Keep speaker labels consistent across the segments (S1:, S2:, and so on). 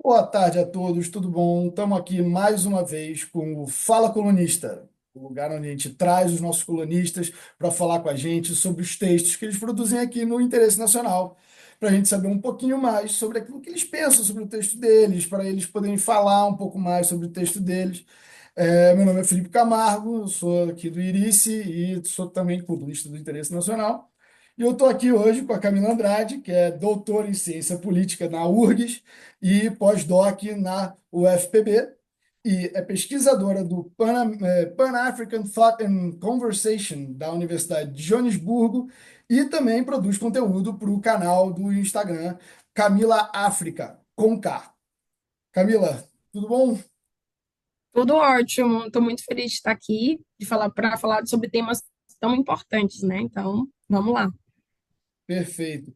S1: Boa tarde a todos, tudo bom? Estamos aqui mais uma vez com o Fala Colunista, o lugar onde a gente traz os nossos colunistas para falar com a gente sobre os textos que eles produzem aqui no Interesse Nacional, para a gente saber um pouquinho mais sobre aquilo que eles pensam sobre o texto deles, para eles poderem falar um pouco mais sobre o texto deles. Meu nome é Felipe Camargo, eu sou aqui do Irice e sou também colunista do Interesse Nacional. E eu estou aqui hoje com a Camila Andrade, que é doutora em ciência política na URGS e pós-doc na UFPB, e é pesquisadora do Pan-African Thought and Conversation da Universidade de Joanesburgo e também produz conteúdo para o canal do Instagram Camila África, com K. Camila, tudo bom?
S2: Tudo ótimo, estou muito feliz de estar aqui, de falar para falar sobre temas tão importantes, né? Então, vamos lá.
S1: Perfeito.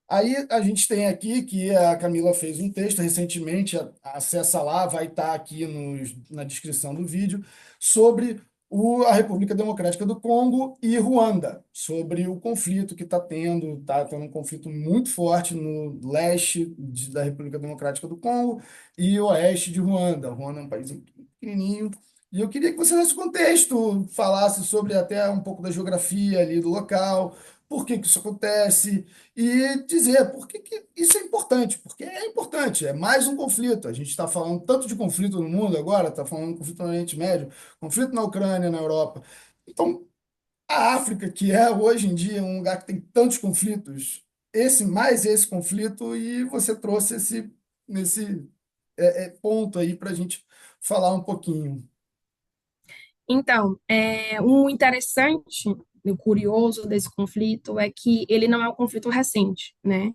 S1: Aí a gente tem aqui que a Camila fez um texto recentemente, acessa lá, vai estar aqui na descrição do vídeo, sobre a República Democrática do Congo e Ruanda, sobre o conflito que está tendo um conflito muito forte no leste da República Democrática do Congo e oeste de Ruanda. Ruanda é um país pequenininho. E eu queria que você, nesse contexto, falasse sobre até um pouco da geografia ali do local, por que que isso acontece, e dizer por que que isso é importante, porque é importante, é mais um conflito. A gente está falando tanto de conflito no mundo agora, está falando de conflito no Oriente Médio, conflito na Ucrânia, na Europa. Então, a África, que é hoje em dia um lugar que tem tantos conflitos, esse conflito, e você trouxe nesse ponto aí para a gente falar um pouquinho.
S2: Então, o interessante, o curioso desse conflito é que ele não é um conflito recente, né?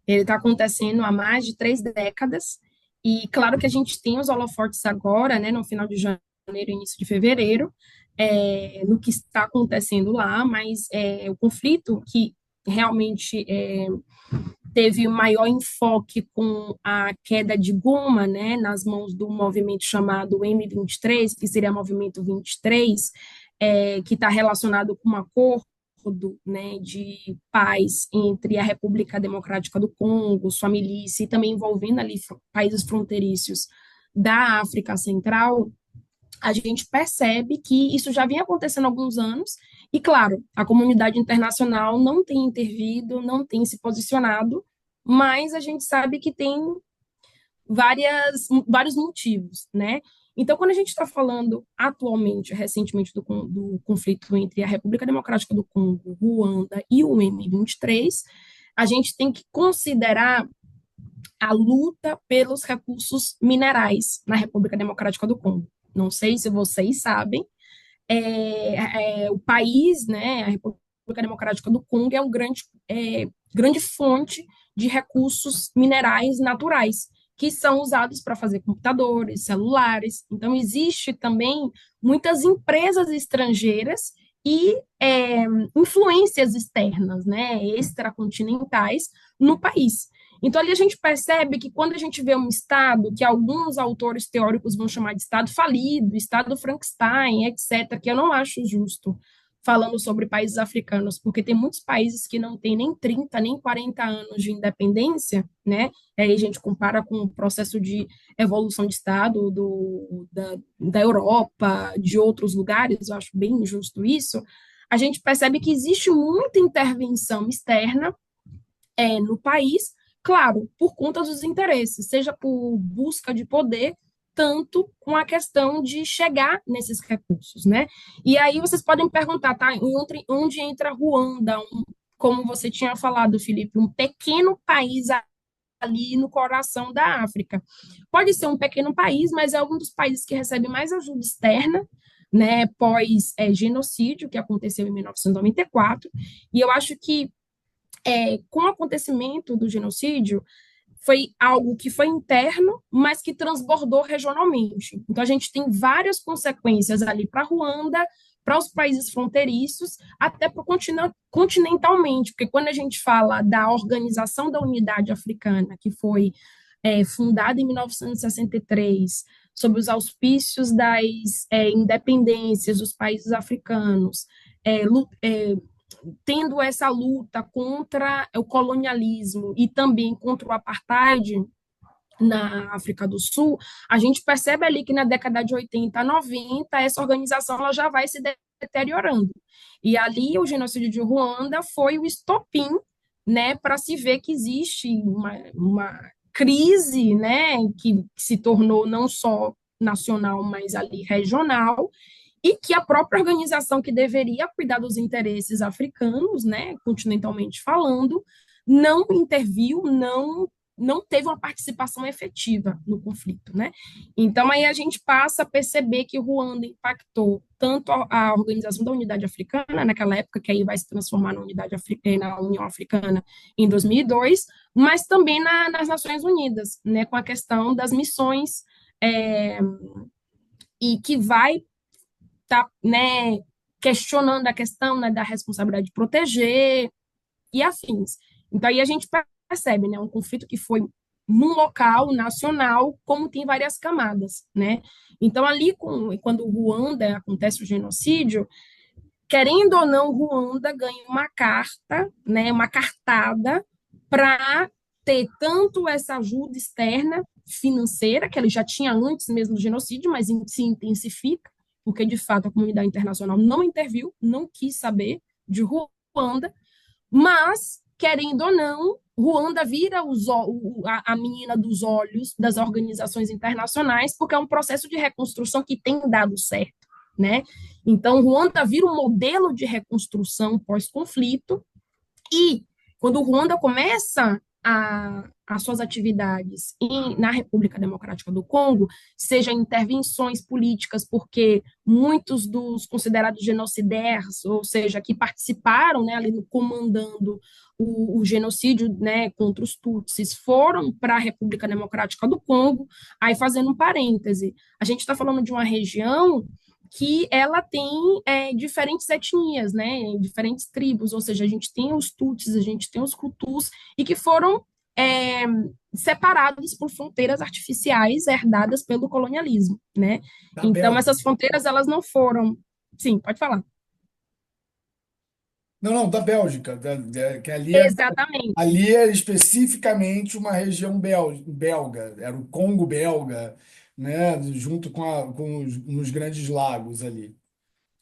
S2: Ele está acontecendo há mais de 3 décadas, e claro que a gente tem os holofotes agora, né, no final de janeiro, início de fevereiro, no que está acontecendo lá, mas o conflito que realmente teve maior enfoque com a queda de Goma, né, nas mãos do movimento chamado M23, que seria o Movimento 23, que está relacionado com um acordo, né, de paz entre a República Democrática do Congo, sua milícia, e também envolvendo ali países fronteiriços da África Central. A gente percebe que isso já vem acontecendo há alguns anos, e claro, a comunidade internacional não tem intervido, não tem se posicionado, mas a gente sabe que tem vários motivos, né? Então, quando a gente está falando atualmente, recentemente, do conflito entre a República Democrática do Congo, Ruanda e o M23, a gente tem que considerar a luta pelos recursos minerais na República Democrática do Congo. Não sei se vocês sabem, o país, né, a República Democrática do Congo é grande fonte de recursos minerais naturais, que são usados para fazer computadores, celulares. Então, existe também muitas empresas estrangeiras e influências externas, né, extracontinentais no país. Então, ali a gente percebe que quando a gente vê um Estado que alguns autores teóricos vão chamar de Estado falido, Estado Frankenstein, etc., que eu não acho justo falando sobre países africanos, porque tem muitos países que não têm nem 30, nem 40 anos de independência, né? E aí a gente compara com o processo de evolução de Estado da Europa, de outros lugares, eu acho bem injusto isso. A gente percebe que existe muita intervenção externa no país, claro, por conta dos interesses, seja por busca de poder, tanto com a questão de chegar nesses recursos, né? E aí vocês podem perguntar, tá? Onde entra Ruanda, como você tinha falado, Felipe, um pequeno país ali no coração da África. Pode ser um pequeno país, mas é um dos países que recebe mais ajuda externa, né, pós genocídio que aconteceu em 1994, e eu acho que com o acontecimento do genocídio, foi algo que foi interno, mas que transbordou regionalmente. Então, a gente tem várias consequências ali para Ruanda, para os países fronteiriços, até para o continentalmente, porque quando a gente fala da Organização da Unidade Africana, que foi fundada em 1963, sob os auspícios das independências dos países africanos, é, tendo essa luta contra o colonialismo e também contra o apartheid, na África do Sul, a gente percebe ali que na década de 80 a 90, essa organização ela já vai se deteriorando. E ali o genocídio de Ruanda foi o estopim, né, para se ver que existe uma crise, né, que se tornou não só nacional, mas ali regional, e que a própria organização que deveria cuidar dos interesses africanos, né, continentalmente falando, não interviu, não teve uma participação efetiva no conflito, né? Então aí a gente passa a perceber que o Ruanda impactou tanto a Organização da Unidade Africana naquela época, que aí vai se transformar na na União Africana em 2002, mas também nas Nações Unidas, né, com a questão das missões é, e que vai tá, né, questionando a questão, né, da responsabilidade de proteger e afins. Então, aí a gente percebe, né, um conflito que foi num local nacional, como tem várias camadas, né? Então, ali, quando o Ruanda acontece o genocídio, querendo ou não, o Ruanda ganha uma carta, né, uma cartada para ter tanto essa ajuda externa financeira, que ele já tinha antes mesmo do genocídio, mas se intensifica, porque de fato a comunidade internacional não interviu, não quis saber de Ruanda, mas, querendo ou não, Ruanda vira a menina dos olhos das organizações internacionais, porque é um processo de reconstrução que tem dado certo, né? Então, Ruanda vira um modelo de reconstrução pós-conflito, e quando o Ruanda começa as suas atividades na República Democrática do Congo, seja intervenções políticas, porque muitos dos considerados genocideiros, ou seja, que participaram, né, ali no comandando o genocídio, né, contra os Tutsis, foram para a República Democrática do Congo. Aí, fazendo um parêntese, a gente está falando de uma região que ela tem diferentes etnias, né, diferentes tribos, ou seja, a gente tem os Tutsis, a gente tem os Hutus, e que foram é, separados por fronteiras artificiais herdadas pelo colonialismo, né?
S1: Da
S2: Então,
S1: Bélgica.
S2: essas fronteiras, elas não foram... Sim, pode falar.
S1: Não, não, da Bélgica, que
S2: Exatamente,
S1: ali é especificamente uma região belga, era o Congo belga, né, junto com os Grandes Lagos ali.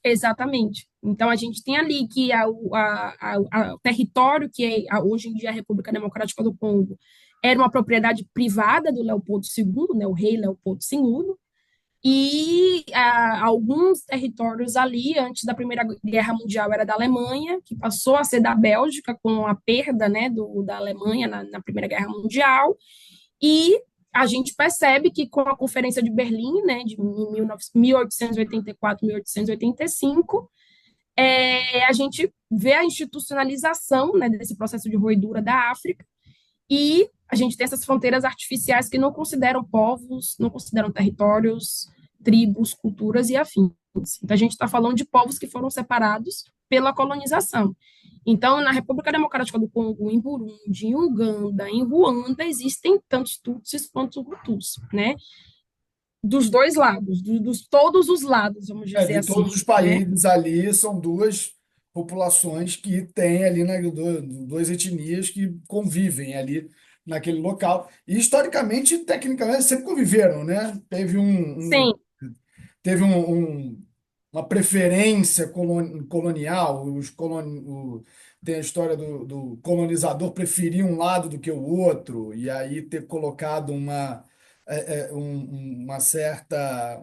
S2: exatamente. Então, a gente tem ali que o território que hoje em dia é a República Democrática do Congo era uma propriedade privada do Leopoldo II, né, o rei Leopoldo II, e alguns territórios ali, antes da Primeira Guerra Mundial, era da Alemanha, que passou a ser da Bélgica com a perda, né, da Alemanha na Primeira Guerra Mundial, e a gente percebe que com a Conferência de Berlim, né, de 1884, 1885, a gente vê a institucionalização, né, desse processo de roedura da África, e a gente tem essas fronteiras artificiais que não consideram povos, não consideram territórios, tribos, culturas e afins. Então, a gente está falando de povos que foram separados pela colonização. Então, na República Democrática do Congo, em Burundi, em Uganda, em Ruanda, existem tantos Tutsis quanto Hutus, né? Dos dois lados, dos todos os lados, vamos dizer
S1: De
S2: assim,
S1: todos os
S2: né?
S1: países ali, são duas populações que têm ali, né, duas etnias que convivem ali naquele local. E historicamente, tecnicamente, sempre conviveram, né?
S2: Sim,
S1: Teve uma preferência colonial, tem a história do colonizador preferir um lado do que o outro, e aí ter colocado uma certa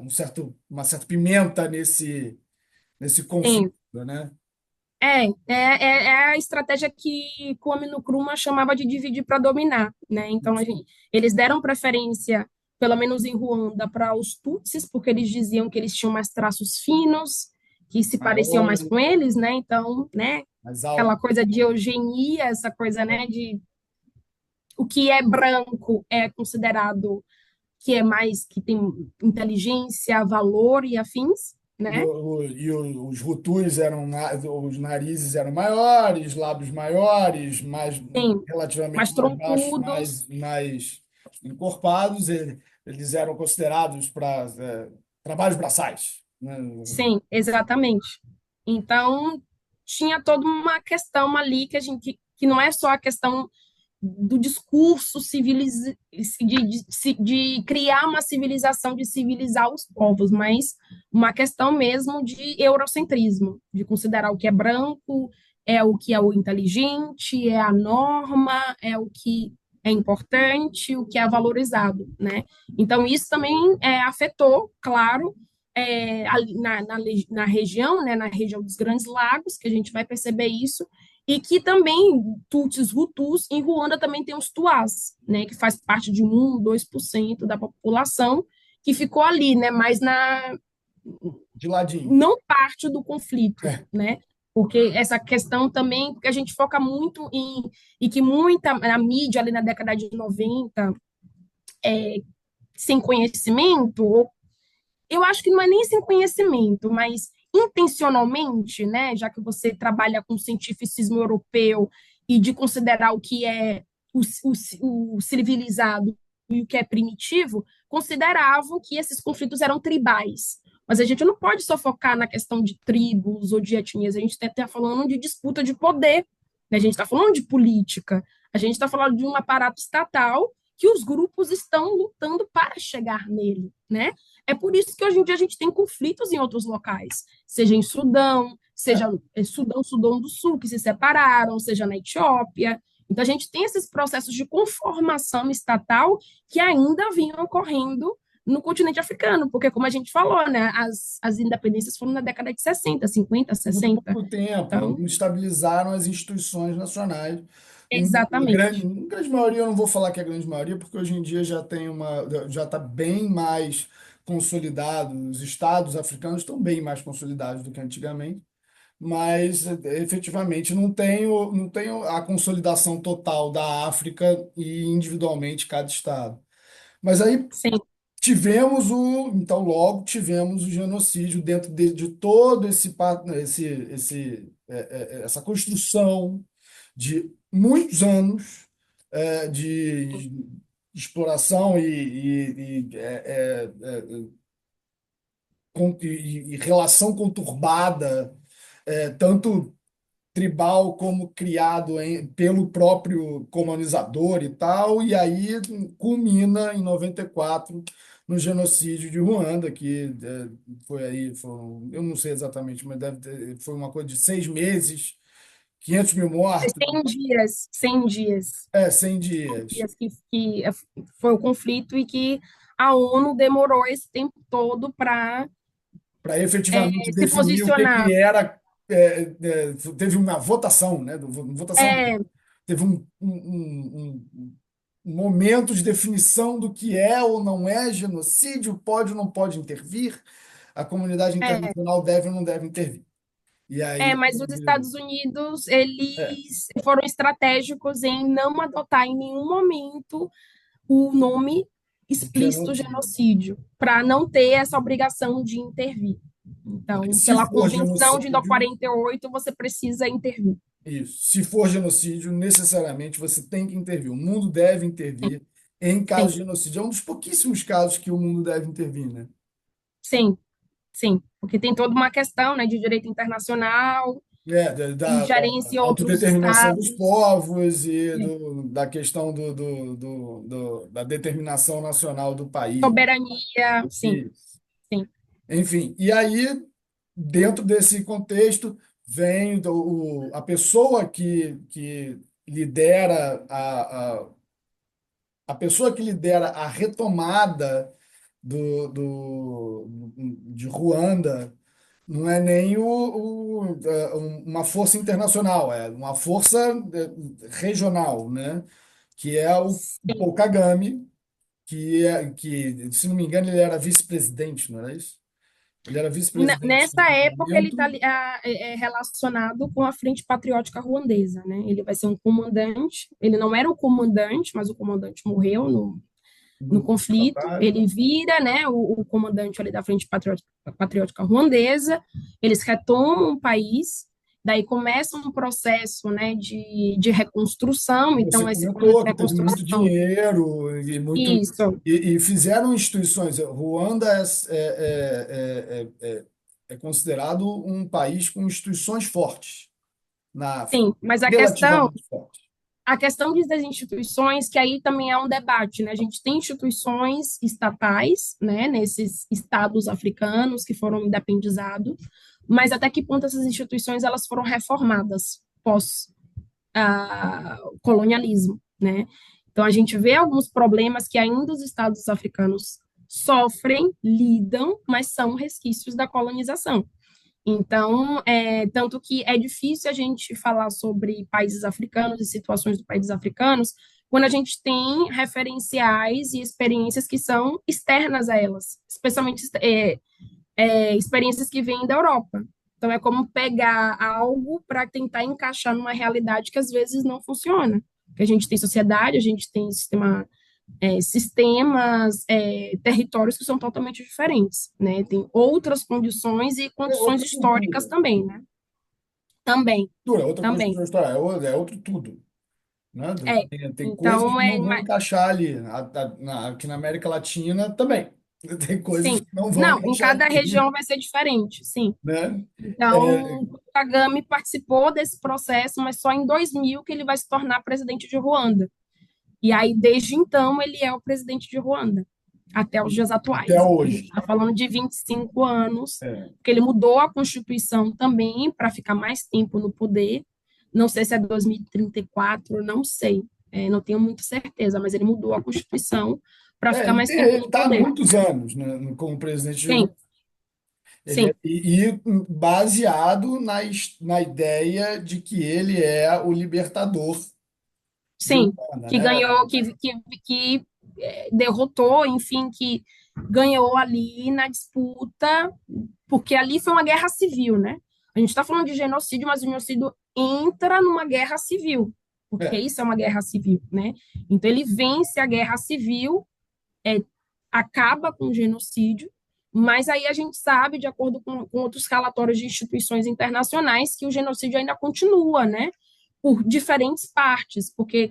S1: pimenta nesse conflito,
S2: sim.
S1: né?
S2: É a estratégia que Kwame Nkrumah chamava de dividir para dominar, né? Então, eles deram preferência, pelo menos em Ruanda, para os Tutsis, porque eles diziam que eles tinham mais traços finos, que se pareciam mais
S1: Maiores,
S2: com eles, né? Então, né?
S1: mais
S2: Aquela
S1: altos.
S2: coisa de eugenia, essa coisa, né? De o que é branco é considerado que é mais, que tem inteligência, valor e afins, né?
S1: Os Hutus os narizes eram maiores, lábios maiores,
S2: Tem
S1: relativamente
S2: mais
S1: mais baixos,
S2: troncudos.
S1: mais encorpados. Eles eram considerados para trabalhos braçais, né?
S2: Sim, exatamente. Então, tinha toda uma questão ali que a gente que não é só a questão do discurso de criar uma civilização, de civilizar os povos, mas uma questão mesmo de eurocentrismo, de considerar o que é branco, é o que é o inteligente, é a norma, é o que é importante, o que é valorizado, né? Então, isso também afetou, claro, ali na região, né, na região dos Grandes Lagos, que a gente vai perceber isso, e que também Tutsis, Hutus, em Ruanda também tem os Tuás, né, que faz parte de 2% da população, que ficou ali, né, mas
S1: De ladinho.
S2: não parte do conflito, né? Porque essa questão também, porque a gente foca muito e que muita a mídia ali na década de 90, sem conhecimento, eu acho que não é nem sem conhecimento, mas intencionalmente, né, já que você trabalha com cientificismo europeu e de considerar o que é o civilizado e o que é primitivo, consideravam que esses conflitos eram tribais. Mas a gente não pode só focar na questão de tribos ou de etnias, a gente está falando de disputa de poder, né? A gente está falando de política, a gente está falando de um aparato estatal que os grupos estão lutando para chegar nele, né? É por isso que hoje em dia a gente tem conflitos em outros locais, seja em Sudão,
S1: É,
S2: seja Sudão do Sul, que se separaram, seja na Etiópia. Então a gente tem esses processos de conformação estatal que ainda vinham ocorrendo no continente africano, porque como a gente falou, né, as independências foram na década de 60, 50,
S1: muito
S2: 60.
S1: pouco tempo,
S2: Então,
S1: não estabilizaram as instituições nacionais.
S2: exatamente.
S1: Em grande maioria, eu não vou falar que é a grande maioria, porque hoje em dia já está bem mais consolidado, os estados africanos estão bem mais consolidados do que antigamente, mas efetivamente não tenho a consolidação total da África e individualmente cada estado. Mas aí
S2: Sim,
S1: então logo tivemos o genocídio dentro de todo essa construção de muitos anos de exploração e relação conturbada, tanto tribal como criado pelo próprio colonizador e tal, e aí culmina em 94 no genocídio de Ruanda, que eu não sei exatamente, mas foi uma coisa de 6 meses, 500 mil mortos,
S2: 100 dias, 100 dias.
S1: 100 dias,
S2: Dias que foi o conflito e que a ONU demorou esse tempo todo para
S1: para efetivamente
S2: se
S1: definir o
S2: posicionar.
S1: que era. Teve uma votação, né? Votação,
S2: É,
S1: teve um momento de definição do que é ou não é genocídio, pode ou não pode intervir, a comunidade
S2: é,
S1: internacional deve ou não deve intervir. E aí,
S2: mas os Estados Unidos,
S1: é,
S2: eles foram estratégicos em não adotar em nenhum momento o nome explícito
S1: genocídio.
S2: genocídio, para não ter essa obrigação de intervir.
S1: Porque
S2: Então,
S1: se
S2: pela
S1: for
S2: Convenção de
S1: genocídio,
S2: 48, você precisa intervir.
S1: isso, se for genocídio, necessariamente você tem que intervir. O mundo deve intervir em caso
S2: Sim,
S1: de genocídio. É um dos pouquíssimos casos que o mundo deve intervir, né?
S2: sim, sim, porque tem toda uma questão, né, de direito internacional,
S1: Da
S2: ingerência em outros
S1: autodeterminação dos
S2: estados,
S1: povos e
S2: né,
S1: da questão da determinação nacional do país.
S2: soberania, sim,
S1: E,
S2: sim,
S1: enfim, e aí, dentro desse contexto, vem a pessoa que lidera a pessoa que lidera a retomada de Ruanda não é nem uma força internacional, é uma força regional, né? Que é o
S2: sim.
S1: Paul Kagame, que, se não me engano, ele era vice-presidente, não era isso? Ele era vice-presidente
S2: Nessa
S1: do
S2: época, ele está
S1: momento,
S2: relacionado com a Frente Patriótica Ruandesa, né? Ele vai ser um comandante. Ele não era o comandante, mas o comandante morreu no
S1: no
S2: conflito.
S1: trabalho.
S2: Ele vira, né, o comandante ali da Frente Patriótica Ruandesa. Eles retomam o país. Daí começa um processo, né, de reconstrução.
S1: Você
S2: Então, esse processo
S1: comentou
S2: de
S1: que teve muito
S2: reconstrução.
S1: dinheiro e muito
S2: Isso,
S1: e fizeram instituições. Ruanda é considerado um país com instituições fortes na África,
S2: sim. Mas
S1: relativamente fortes.
S2: a questão das instituições, que aí também é um debate, né? A gente tem instituições estatais, né, nesses estados africanos que foram independizados, mas até que ponto essas instituições elas foram reformadas pós colonialismo, né? Então a gente vê alguns problemas que ainda os estados africanos sofrem, lidam, mas são resquícios da colonização. Então, tanto que é difícil a gente falar sobre países africanos e situações dos países africanos quando a gente tem referenciais e experiências que são externas a elas, especialmente experiências que vêm da Europa. Então, é como pegar algo para tentar encaixar numa realidade que às vezes não funciona. Porque a gente tem sociedade, a gente tem sistemas, territórios que são totalmente diferentes, né? Tem outras condições e
S1: É
S2: condições
S1: outra
S2: históricas
S1: cultura.
S2: também, né? Também,
S1: Outra
S2: também.
S1: construção histórica, é outro tudo. Né?
S2: É.
S1: Tem coisas
S2: Então,
S1: que não vão encaixar ali. Aqui na América Latina também. Tem coisas
S2: sim.
S1: que não vão
S2: Não, em
S1: encaixar
S2: cada
S1: aqui,
S2: região vai ser diferente, sim.
S1: né? É,
S2: Então, o Kagame participou desse processo, mas só em 2000 que ele vai se tornar presidente de Ruanda. E aí, desde então, ele é o presidente de Ruanda, até os dias
S1: até
S2: atuais. A gente
S1: hoje.
S2: está falando de 25 anos,
S1: É.
S2: porque ele mudou a Constituição também para ficar mais tempo no poder. Não sei se é 2034, não sei, não tenho muita certeza, mas ele mudou a Constituição para ficar mais tempo
S1: Ele
S2: no
S1: está há
S2: poder.
S1: muitos anos, né, como presidente de
S2: Sim,
S1: Ruanda.
S2: sim,
S1: E baseado na ideia de que ele é o libertador de
S2: sim,
S1: Ruanda,
S2: que
S1: né?
S2: ganhou, que derrotou, enfim, que ganhou ali na disputa, porque ali foi uma guerra civil, né? A gente está falando de genocídio, mas o genocídio entra numa guerra civil, porque
S1: É.
S2: isso é uma guerra civil, né? Então ele vence a guerra civil, é, acaba com o genocídio, mas aí a gente sabe, de acordo com outros relatórios de instituições internacionais, que o genocídio ainda continua, né? Por diferentes partes, porque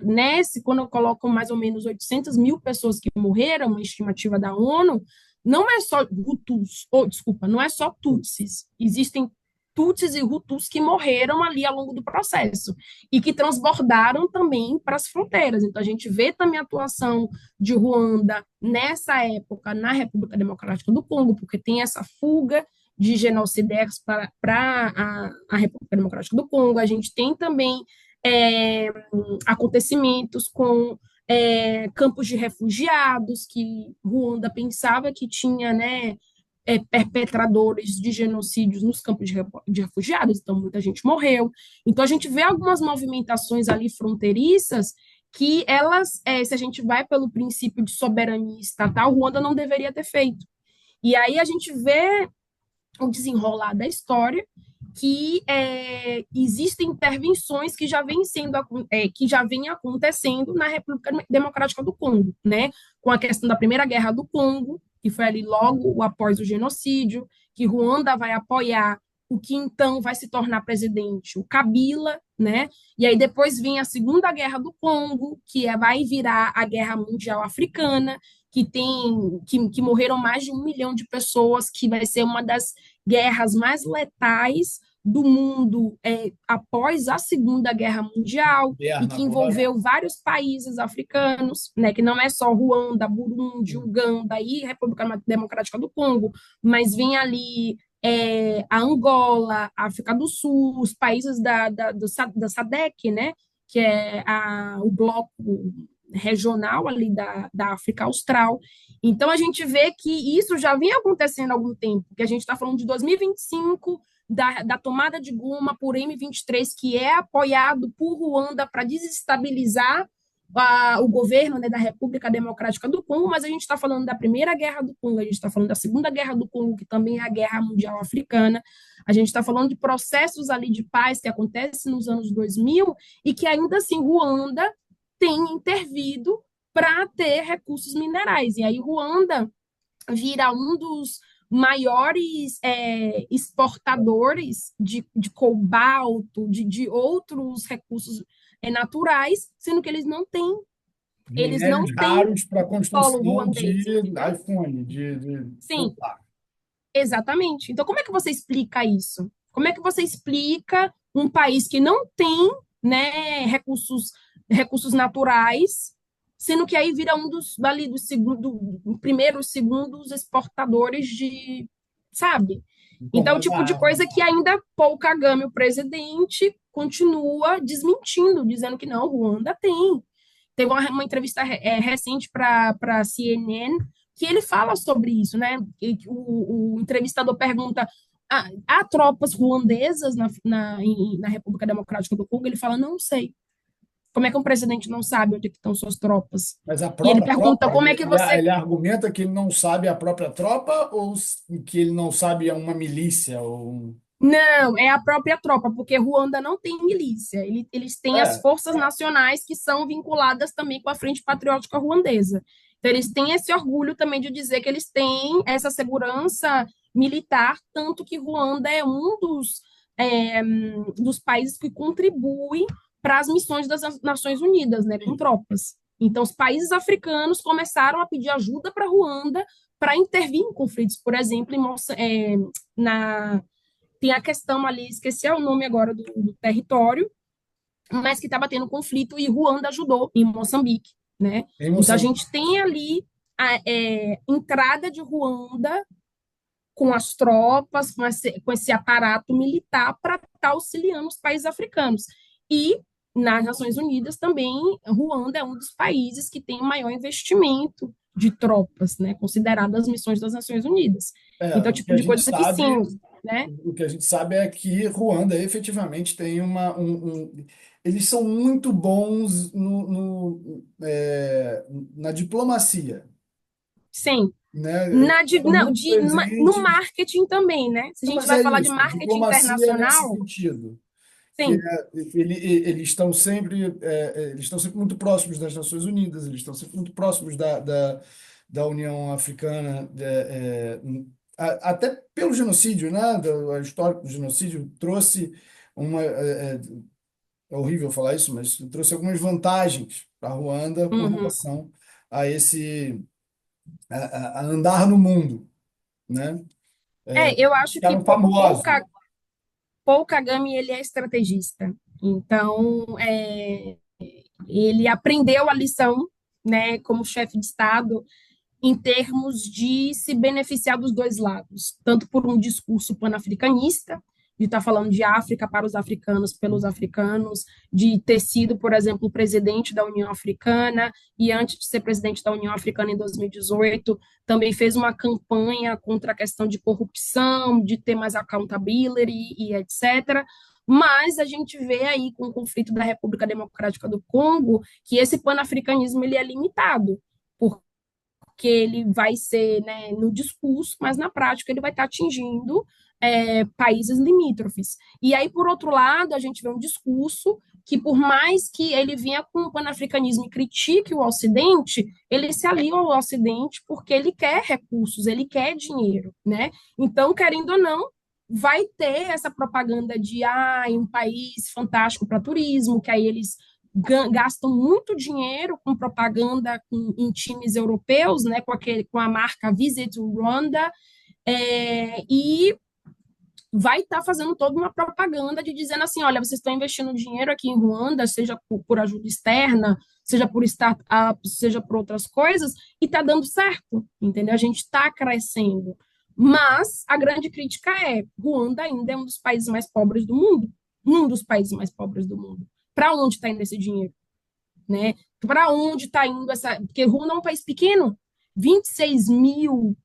S2: quando eu coloco mais ou menos 800 mil pessoas que morreram, uma estimativa da ONU, não é só Hutus, ou desculpa, não é só Tutsis, existem Tutsis e Hutus que morreram ali ao longo do processo e que transbordaram também para as fronteiras. Então a gente vê também a atuação de Ruanda nessa época na República Democrática do Congo, porque tem essa fuga de genocidas para a República Democrática do Congo. A gente tem também é, acontecimentos com campos de refugiados, que Ruanda pensava que tinha, né, perpetradores de genocídios nos campos de refugiados, então muita gente morreu. Então a gente vê algumas movimentações ali fronteiriças que elas, se a gente vai pelo princípio de soberania estatal, Ruanda não deveria ter feito. E aí a gente vê o desenrolar da história que existem intervenções que já vêm que já vêm acontecendo na República Democrática do Congo, né? Com a questão da Primeira Guerra do Congo, que foi ali logo após o genocídio, que Ruanda vai apoiar o que então vai se tornar presidente, o Kabila, né? E aí depois vem a Segunda Guerra do Congo, que vai virar a Guerra Mundial Africana, que morreram mais de 1 milhão de pessoas, que vai ser uma das guerras mais letais do mundo após a Segunda Guerra Mundial e
S1: Moderna
S2: que
S1: agora.
S2: envolveu vários países africanos, né, que não é só Ruanda, Burundi, Uganda e República Democrática do Congo, mas vem ali a Angola, a África do Sul, os países da SADC, né, que é o bloco regional ali da África Austral. Então, a gente vê que isso já vem acontecendo há algum tempo, que a gente está falando de 2025, da tomada de Goma por M23, que é apoiado por Ruanda para desestabilizar o governo, né, da República Democrática do Congo, mas a gente está falando da Primeira Guerra do Congo, a gente está falando da Segunda Guerra do Congo, que também é a Guerra Mundial Africana, a gente está falando de processos ali de paz que acontecem nos anos 2000 e que ainda assim Ruanda tem intervido para ter recursos minerais. E aí Ruanda vira um dos maiores exportadores de cobalto, de outros recursos naturais, sendo que eles não
S1: Minérios
S2: têm
S1: raros para
S2: o solo
S1: construção
S2: ruandês,
S1: de
S2: entendeu?
S1: iPhone, de
S2: Sim,
S1: celular.
S2: exatamente. Então, como é que você explica isso? Como é que você explica um país que não tem, né, recursos recursos naturais, sendo que aí vira um dos dali do segundo, primeiros, segundos exportadores de, sabe? Então, o
S1: Começa
S2: tipo
S1: a
S2: de
S1: arma.
S2: coisa que ainda Paul Kagame, o presidente, continua desmentindo, dizendo que não, Ruanda tem. Teve uma entrevista recente para a CNN que ele fala sobre isso, né? O entrevistador pergunta: há tropas ruandesas na República Democrática do Congo? Ele fala: não sei. Como é que um presidente não sabe onde é que estão suas tropas?
S1: Mas a
S2: E ele
S1: própria
S2: pergunta:
S1: tropa,
S2: como é
S1: ele,
S2: que
S1: ele,
S2: você.
S1: ele argumenta que ele não sabe a própria tropa ou que ele não sabe uma milícia ou
S2: Não, é a própria tropa, porque Ruanda não tem milícia. Eles têm as
S1: É,
S2: forças nacionais que são vinculadas também com a Frente Patriótica Ruandesa. Então, eles têm esse orgulho também de dizer que eles têm essa segurança militar, tanto que Ruanda é um dos países que contribui para as missões das Nações Unidas, né, com
S1: sim.
S2: tropas. Então, os países africanos começaram a pedir ajuda para Ruanda para intervir em conflitos, por exemplo, na tem a questão ali, esqueci o nome agora do território, mas que estava tendo conflito e Ruanda ajudou em Moçambique, né?
S1: Em
S2: Então a
S1: Moçambique.
S2: gente tem ali a entrada de Ruanda com as tropas, com esse aparato militar para estar auxiliando os países africanos. E nas Nações Unidas também, Ruanda é um dos países que tem o maior investimento de tropas, né, consideradas as missões das Nações Unidas.
S1: É,
S2: Então,
S1: o que
S2: tipo
S1: a
S2: de
S1: gente
S2: coisa que
S1: sabe,
S2: sim, né?
S1: o que a gente sabe é que Ruanda efetivamente tem eles são muito bons na diplomacia,
S2: Sim.
S1: né? Eles estão
S2: Não,
S1: muito
S2: no
S1: presentes.
S2: marketing também, né? Se a
S1: Não,
S2: gente
S1: mas
S2: vai
S1: é
S2: falar de
S1: isso,
S2: marketing
S1: diplomacia nesse
S2: internacional,
S1: sentido. Que
S2: sim.
S1: eles estão sempre muito próximos das Nações Unidas, eles estão sempre muito próximos da União Africana, até pelo genocídio, né? A história do genocídio trouxe é horrível falar isso, mas trouxe algumas vantagens para Ruanda com
S2: Uhum.
S1: relação a esse a andar no mundo, né?
S2: Eu acho que
S1: Ficaram famosos.
S2: Paul Kagame, ele é estrategista. Então, ele aprendeu a lição, né, como chefe de Estado, em termos de se beneficiar dos dois lados, tanto por um discurso panafricanista, de estar falando de África para os africanos, pelos africanos, de ter sido, por exemplo, presidente da União Africana, e antes de ser presidente da União Africana em 2018, também fez uma campanha contra a questão de corrupção, de ter mais accountability e etc. Mas a gente vê aí com o conflito da República Democrática do Congo que esse panafricanismo ele é limitado, porque ele vai ser, né, no discurso, mas na prática ele vai estar atingindo países limítrofes. E aí, por outro lado, a gente vê um discurso que, por mais que ele venha com o panafricanismo e critique o Ocidente, ele se alia ao Ocidente porque ele quer recursos, ele quer dinheiro, né? Então, querendo ou não, vai ter essa propaganda de um país fantástico para turismo, que aí eles gastam muito dinheiro com propaganda em times europeus, né, com a marca Visit Rwanda, e vai estar fazendo toda uma propaganda de dizendo assim, olha, vocês estão investindo dinheiro aqui em Ruanda, seja por ajuda externa, seja por startups, seja por outras coisas, e está dando certo, entendeu? A gente está crescendo. Mas a grande crítica é, Ruanda ainda é um dos países mais pobres do mundo, um dos países mais pobres do mundo. Para onde está indo esse dinheiro? Né? Para onde está indo essa. Porque Ruanda é um país pequeno, 26 mil,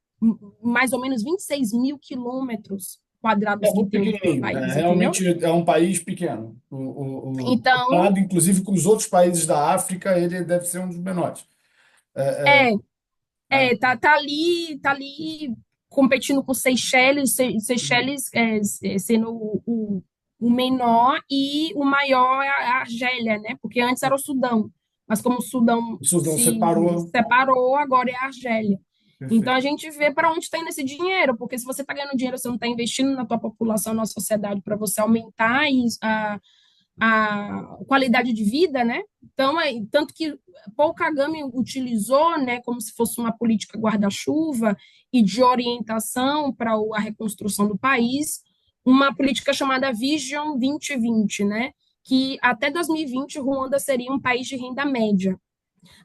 S2: mais ou menos 26 mil quilômetros
S1: É
S2: quadrados que
S1: muito
S2: tem o
S1: pequenininho,
S2: país, entendeu?
S1: realmente é um país pequeno.
S2: Então,
S1: Comparado, inclusive, com os outros países da África, ele deve ser um dos menores. É, é,
S2: é,
S1: a-
S2: tá ali competindo com Seychelles, Seychelles sendo o menor e o maior é a Argélia, né? Porque antes era o Sudão, mas como o Sudão
S1: o Sudão
S2: se
S1: separou.
S2: separou, agora é a Argélia. Então
S1: Perfeito.
S2: a gente vê para onde está indo esse dinheiro, porque se você está ganhando dinheiro, você não está investindo na tua população, na sociedade para você aumentar a qualidade de vida, né? Então, tanto que Paul Kagame utilizou, né, como se fosse uma política guarda-chuva e de orientação para a reconstrução do país, uma política chamada Vision 2020, né? que até 2020 Ruanda seria um país de renda média.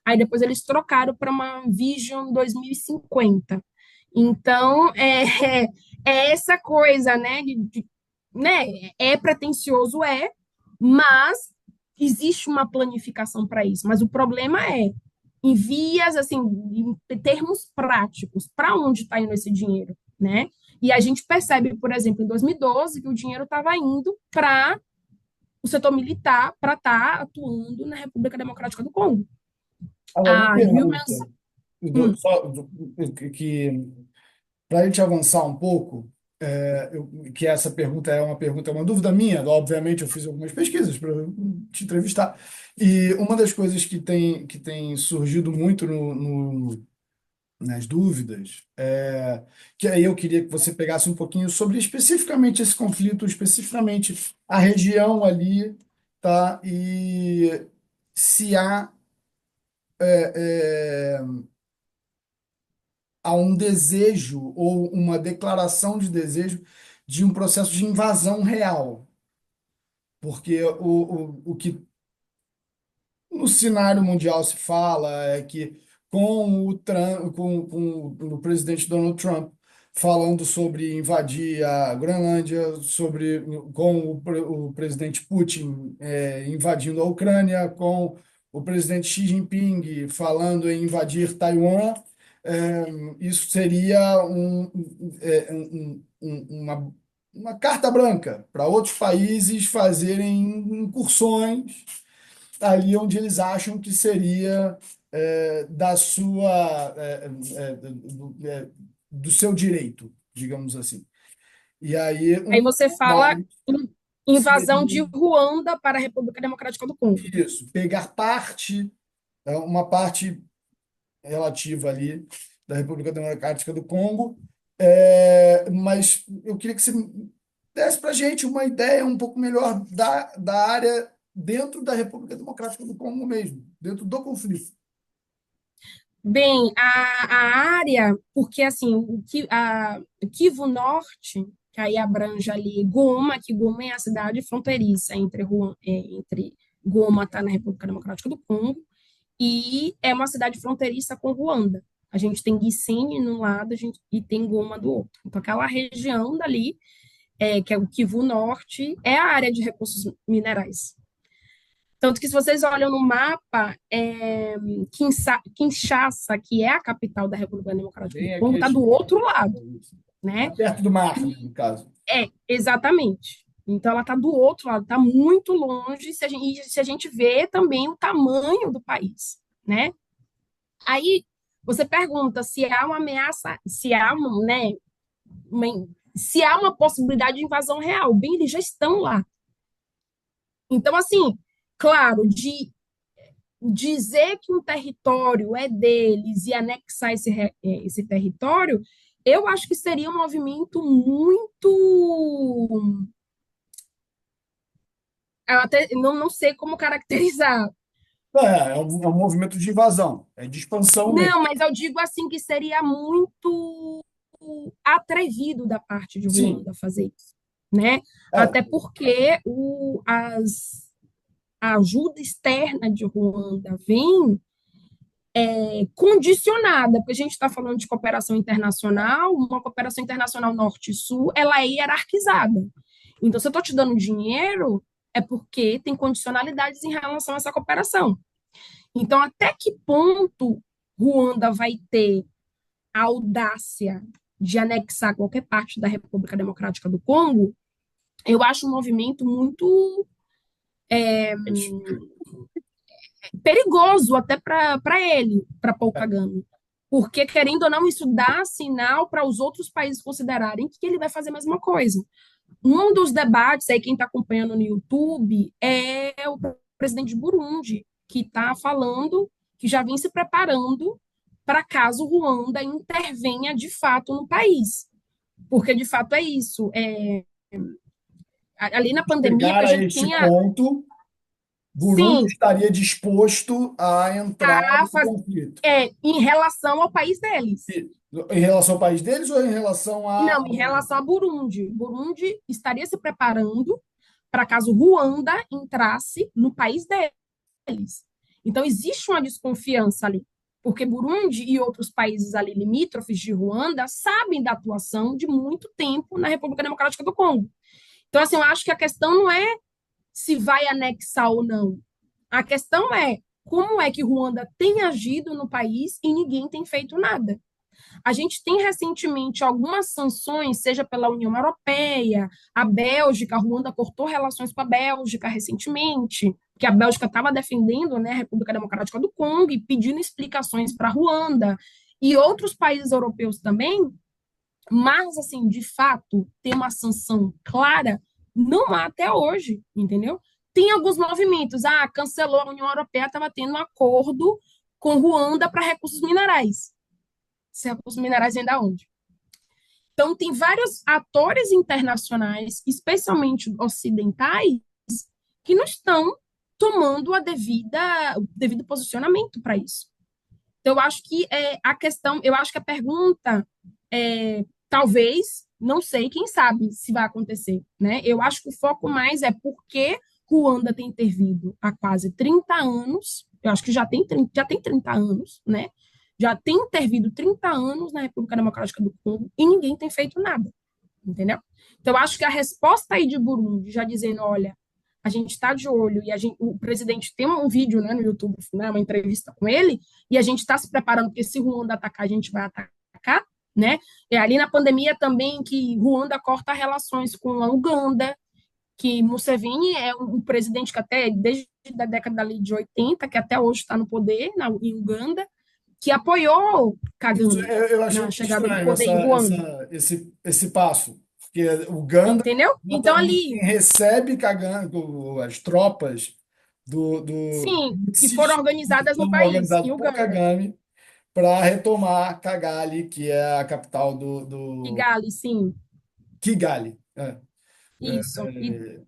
S2: Aí depois eles trocaram para uma Vision 2050. Então, é essa coisa, né? Né? É pretensioso, mas existe uma planificação para isso. Mas o problema em vias, assim, em termos práticos, para onde está indo esse dinheiro, né? E a gente percebe, por exemplo, em 2012, que o dinheiro estava indo para o setor militar para estar atuando na República Democrática do Congo.
S1: Agora, uma
S2: A
S1: pergunta,
S2: Humans, hum,
S1: que para a gente avançar um pouco, que essa pergunta é uma dúvida minha, obviamente eu fiz algumas pesquisas para te entrevistar, e uma das coisas que tem surgido muito nas dúvidas, que aí eu queria que você pegasse um pouquinho sobre especificamente esse conflito, especificamente a região ali, tá? E se há um desejo ou uma declaração de desejo de um processo de invasão real. Porque o que no cenário mundial se fala é que com o presidente Donald Trump falando sobre invadir a Groenlândia, com o presidente Putin invadindo a Ucrânia, com o presidente Xi Jinping falando em invadir Taiwan, é, isso seria uma carta branca para outros países fazerem incursões ali onde eles acham que seria da sua do seu direito, digamos assim. E aí
S2: aí
S1: um
S2: você fala
S1: mais
S2: em invasão de
S1: seria
S2: Ruanda para a República Democrática do Congo.
S1: isso, pegar uma parte relativa ali da República Democrática do Congo, mas eu queria que você desse para a gente uma ideia um pouco melhor da área dentro da República Democrática do Congo mesmo, dentro do conflito.
S2: Bem, a área, porque assim, o Kivu Norte, que aí abrange ali Goma, que Goma é a cidade fronteiriça entre Goma, está na República Democrática do Congo, e é uma cidade fronteiriça com Ruanda. A gente tem Gisenyi num lado e tem Goma do outro. Então, aquela região dali, que é o Kivu Norte, é a área de recursos minerais. Tanto que, se vocês olham no mapa, Kinshasa, que é a capital da República Democrática do
S1: Bem aqui
S2: Congo,
S1: à
S2: está do outro
S1: esquerda.
S2: lado, né?
S1: Tá perto do mar, né, no caso.
S2: Exatamente. Então, ela está do outro lado, está muito longe, se a gente vê também o tamanho do país, né? Aí, você pergunta se há uma ameaça, se há né, uma, se há uma possibilidade de invasão real. Bem, eles já estão lá. Então, assim, claro, de dizer que um território é deles e anexar esse território, eu acho que seria um movimento muito. Eu até não sei como caracterizar.
S1: É um movimento de invasão, é de expansão mesmo.
S2: Não, mas eu digo assim que seria muito atrevido da parte de
S1: Sim,
S2: Ruanda fazer isso, né?
S1: é,
S2: Até porque a ajuda externa de Ruanda vem condicionada, porque a gente está falando de cooperação internacional, uma cooperação internacional norte-sul, ela é hierarquizada. Então, se eu estou te dando dinheiro, é porque tem condicionalidades em relação a essa cooperação. Então, até que ponto Ruanda vai ter a audácia de anexar qualquer parte da República Democrática do Congo, eu acho um movimento muito perigoso até para ele, para Paul Kagame. Porque, querendo ou não, isso dá sinal para os outros países considerarem que ele vai fazer a mesma coisa. Um dos debates aí, quem está acompanhando no YouTube, é o presidente de Burundi, que está falando que já vem se preparando para caso Ruanda intervenha de fato no país. Porque, de fato, é isso. Ali na pandemia,
S1: chegar
S2: para a
S1: a
S2: gente
S1: este
S2: tem
S1: ponto, Burundi
S2: sim,
S1: estaria disposto a entrar
S2: a
S1: no
S2: faz,
S1: conflito.
S2: em relação ao país deles.
S1: Em relação ao país deles ou em relação a.
S2: Não, em relação a Burundi. Burundi estaria se preparando para caso Ruanda entrasse no país deles. Então, existe uma desconfiança ali, porque Burundi e outros países ali limítrofes de Ruanda sabem da atuação de muito tempo na República Democrática do Congo. Então, assim, eu acho que a questão não é se vai anexar ou não. A questão é como é que Ruanda tem agido no país e ninguém tem feito nada. A gente tem recentemente algumas sanções, seja pela União Europeia, a Bélgica, a Ruanda cortou relações com a Bélgica recentemente, que a Bélgica estava defendendo, né, a República Democrática do Congo e pedindo explicações para a Ruanda, e outros países europeus também, mas, assim, de fato, ter uma sanção clara, não há até hoje, entendeu? Tem alguns movimentos, cancelou a União Europeia, estava tendo um acordo com Ruanda para recursos minerais. Esses recursos minerais vêm da onde? Então, tem vários atores internacionais, especialmente ocidentais, que não estão tomando o devido posicionamento para isso. Então, eu acho que eu acho que a pergunta talvez, não sei, quem sabe se vai acontecer, né? Eu acho que o foco mais é por que Ruanda tem intervido há quase 30 anos, eu acho que já tem 30 anos, né? Já tem intervido 30 anos na República Democrática do Congo e ninguém tem feito nada, entendeu? Então, eu acho que a resposta aí de Burundi, já dizendo, olha, a gente está de olho e o presidente tem um vídeo, né, no YouTube, né, uma entrevista com ele, e a gente está se preparando, porque se Ruanda atacar, a gente vai atacar, né? É ali na pandemia também que Ruanda corta relações com a Uganda, que Museveni é um presidente que até desde a década de 80, que até hoje está no poder em Uganda, que apoiou
S1: Isso,
S2: Kagame
S1: eu achei
S2: na
S1: muito
S2: chegada do
S1: estranho
S2: poder em Ruanda,
S1: esse passo, porque o Uganda,
S2: entendeu? Então
S1: exatamente quem
S2: ali,
S1: recebe Kagame, as tropas do
S2: sim, que foram
S1: MITSES, que
S2: organizadas no
S1: são
S2: país, em
S1: organizados por
S2: Uganda,
S1: Kagame, para retomar Kigali, que é a capital
S2: Kigali, sim,
S1: Kigali.
S2: isso. E
S1: É,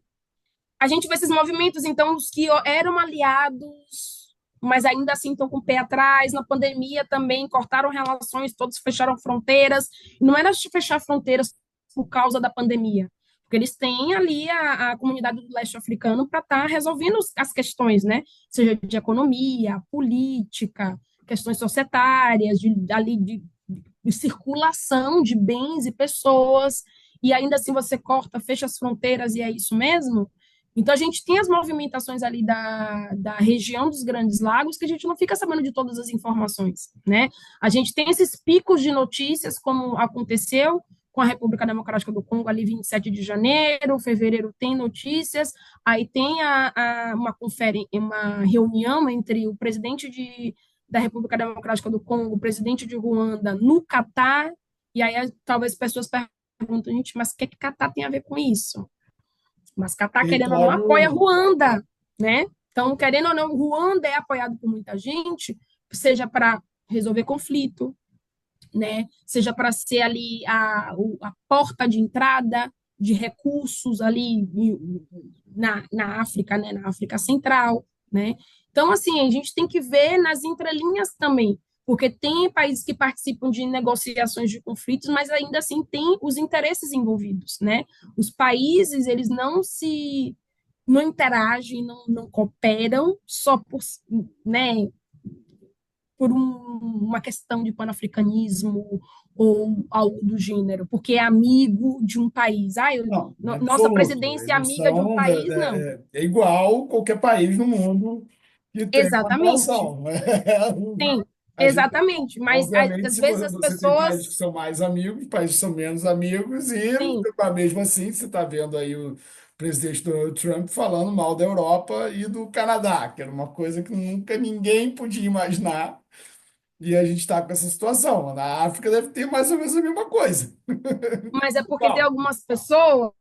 S2: a gente vê esses movimentos, então, os que eram aliados, mas ainda assim estão com o pé atrás. Na pandemia também cortaram relações, todos fecharam fronteiras. Não era de fechar fronteiras por causa da pandemia, porque eles têm ali a comunidade do leste africano para estar resolvendo as questões, né? Seja de economia, política, questões societárias, de circulação de bens e pessoas, e ainda assim você corta, fecha as fronteiras e é isso mesmo. Então, a gente tem as movimentações ali da região dos Grandes Lagos que a gente não fica sabendo de todas as informações, né? A gente tem esses picos de notícias, como aconteceu com a República Democrática do Congo ali 27 de janeiro, fevereiro tem notícias, aí tem uma reunião entre o presidente da República Democrática do Congo, o presidente de Ruanda, no Catar, e aí talvez pessoas perguntam, gente, mas o que Catar tem a ver com isso? Mas Catar, querendo ou não, apoia
S1: território.
S2: Ruanda, né? Então, querendo ou não, Ruanda é apoiado por muita gente, seja para resolver conflito, né? Seja para ser ali a porta de entrada de recursos ali na África, né? Na África Central, né? Então, assim, a gente tem que ver nas entrelinhas também, porque tem países que participam de negociações de conflitos, mas ainda assim tem os interesses envolvidos, né? Os países, eles não interagem, não cooperam só né, uma questão de panafricanismo ou algo do gênero, porque é amigo de um país.
S1: Não, em
S2: Nossa
S1: absoluto.
S2: presidência é
S1: Eles
S2: amiga de um
S1: são
S2: país, não.
S1: é igual qualquer país no mundo que tem uma
S2: Exatamente.
S1: relação, né?
S2: Sim,
S1: A gente,
S2: exatamente. Mas
S1: obviamente,
S2: às
S1: se
S2: vezes as
S1: você tem países que
S2: pessoas.
S1: são mais amigos, países que são menos amigos, e
S2: Sim,
S1: mesmo assim você está vendo aí o presidente Donald Trump falando mal da Europa e do Canadá, que era uma coisa que nunca ninguém podia imaginar. E a gente está com essa situação. Na África deve ter mais ou menos a mesma coisa.
S2: mas é porque tem
S1: Igual.
S2: algumas pessoas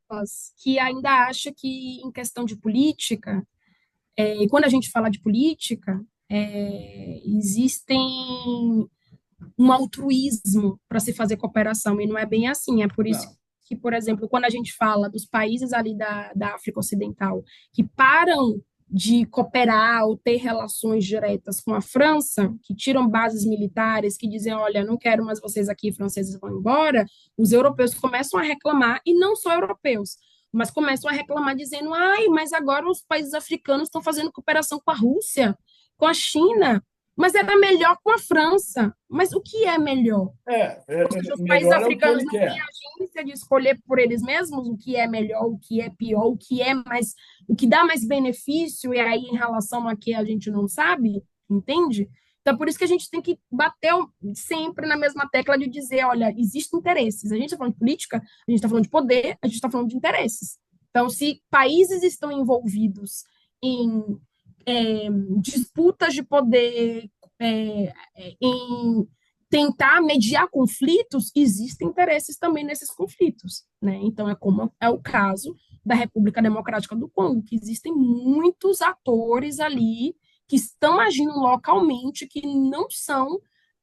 S2: que ainda acham que, em questão de política, e quando a gente fala de política, existem um altruísmo para se fazer cooperação, e não é bem assim. É por isso
S1: Não.
S2: que, por exemplo, quando a gente fala dos países ali da África Ocidental que param de cooperar ou ter relações diretas com a França, que tiram bases militares, que dizem, olha, não quero mais vocês aqui, franceses vão embora, os europeus começam a reclamar, e não só europeus. mas começam a reclamar dizendo, ai, mas agora os países africanos estão fazendo cooperação com a Rússia, com a China, mas era melhor com a França. Mas o que é melhor? Ou seja, os países
S1: Melhor é o que
S2: africanos
S1: ele
S2: não têm
S1: quer.
S2: agência de escolher por eles mesmos o que é melhor, o que é pior, o que é mais, o que dá mais benefício, e aí em relação a que a gente não sabe, entende? Então, por isso que a gente tem que bater sempre na mesma tecla de dizer, olha, existem interesses. A gente está falando de política, a gente está falando de poder, a gente está falando de interesses. Então, se países estão envolvidos em disputas de poder, em tentar mediar conflitos, existem interesses também nesses conflitos, né? Então é como é o caso da República Democrática do Congo, que existem muitos atores ali que estão agindo localmente que não são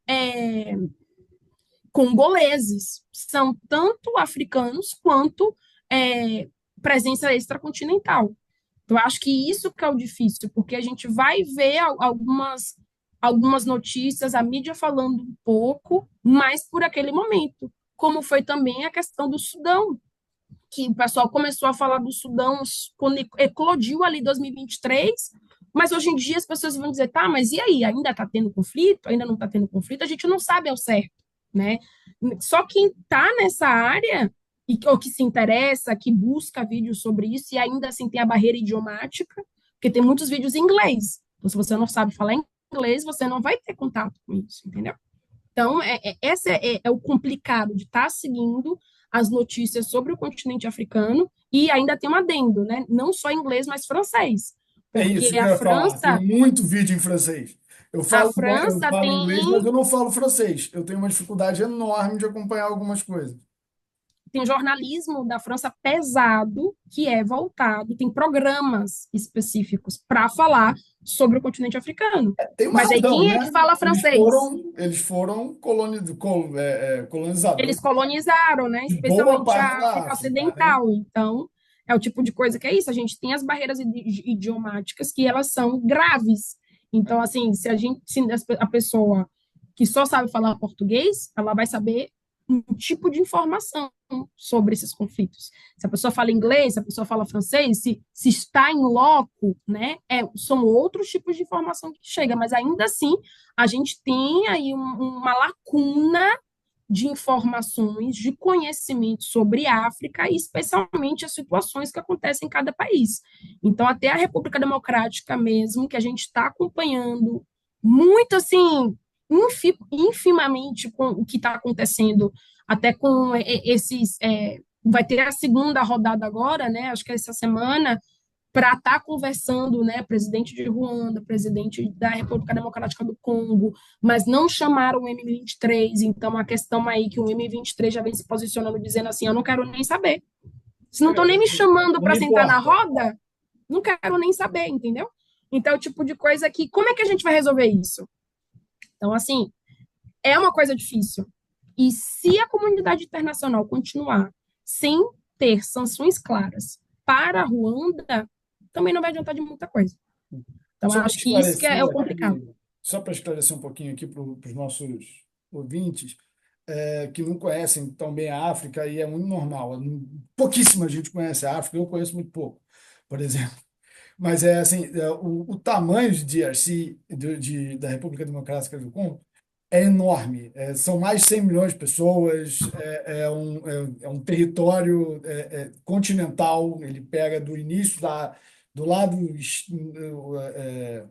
S2: é, congoleses, são tanto africanos quanto presença extracontinental. Então, eu acho que isso que é o difícil, porque a gente vai ver algumas notícias, a mídia falando um pouco, mas por aquele momento, como foi também a questão do Sudão, que o pessoal começou a falar do Sudão quando eclodiu ali em 2023, mas hoje em dia as pessoas vão dizer, tá, mas e aí, ainda está tendo conflito? Ainda não está tendo conflito? A gente não sabe ao certo, né? Só quem está nessa área ou que se interessa, que busca vídeos sobre isso, e ainda assim tem a barreira idiomática, porque tem muitos vídeos em inglês. Então, se você não sabe falar inglês, você não vai ter contato com isso, entendeu? Então, esse é o complicado de estar seguindo as notícias sobre o continente africano e ainda tem um adendo, né? Não só inglês, mas francês.
S1: É
S2: Porque
S1: isso que eu ia falar. Tem muito vídeo em francês.
S2: A
S1: Eu
S2: França
S1: falo inglês, mas
S2: tem
S1: eu não falo francês. Eu tenho uma dificuldade enorme de acompanhar algumas coisas.
S2: tem jornalismo da França pesado, que é voltado, tem programas específicos para falar sobre o continente africano.
S1: Tem uma
S2: Mas aí
S1: razão,
S2: quem
S1: né?
S2: é que fala francês?
S1: Eles foram colonizadores
S2: Eles colonizaram, né?
S1: de boa
S2: Especialmente
S1: parte
S2: a
S1: da
S2: África
S1: África, né?
S2: Ocidental. Então, é o tipo de coisa que é isso. A gente tem as barreiras idiomáticas que elas são graves. Então, assim, se a pessoa que só sabe falar português, ela vai saber um tipo de informação sobre esses conflitos. Se a pessoa fala inglês, se a pessoa fala francês, se está em loco, né, são outros tipos de informação que chega, mas ainda assim a gente tem aí uma lacuna de informações, de conhecimento sobre a África e especialmente as situações que acontecem em cada país. Então, até a República Democrática mesmo, que a gente está acompanhando muito assim, infimamente com o que está acontecendo, até com esses. Vai ter a segunda rodada agora, né? Acho que é essa semana, para estar conversando, né, presidente de Ruanda, presidente da República Democrática do Congo, mas não chamaram o M23, então a questão aí que o M23 já vem se posicionando dizendo assim, eu não quero nem saber. Se não estão nem me chamando
S1: Não
S2: para sentar na
S1: importa.
S2: roda, não quero nem saber, entendeu? Então, é o tipo de coisa que, como é que a gente vai resolver isso? Então, assim, é uma coisa difícil. E se a comunidade internacional continuar sem ter sanções claras para a Ruanda, também não vai adiantar de muita coisa. Então,
S1: Só para
S2: acho que isso que é
S1: esclarecer
S2: o complicado.
S1: aqui, só para esclarecer um pouquinho aqui para os nossos ouvintes, que não conhecem tão bem a África, e é muito normal. Pouquíssima gente conhece a África, eu conheço muito pouco, por exemplo. Mas é assim, o tamanho de DRC, da República Democrática do Congo, é enorme. São mais de 100 milhões de pessoas, é um território continental, ele pega do início do lado é,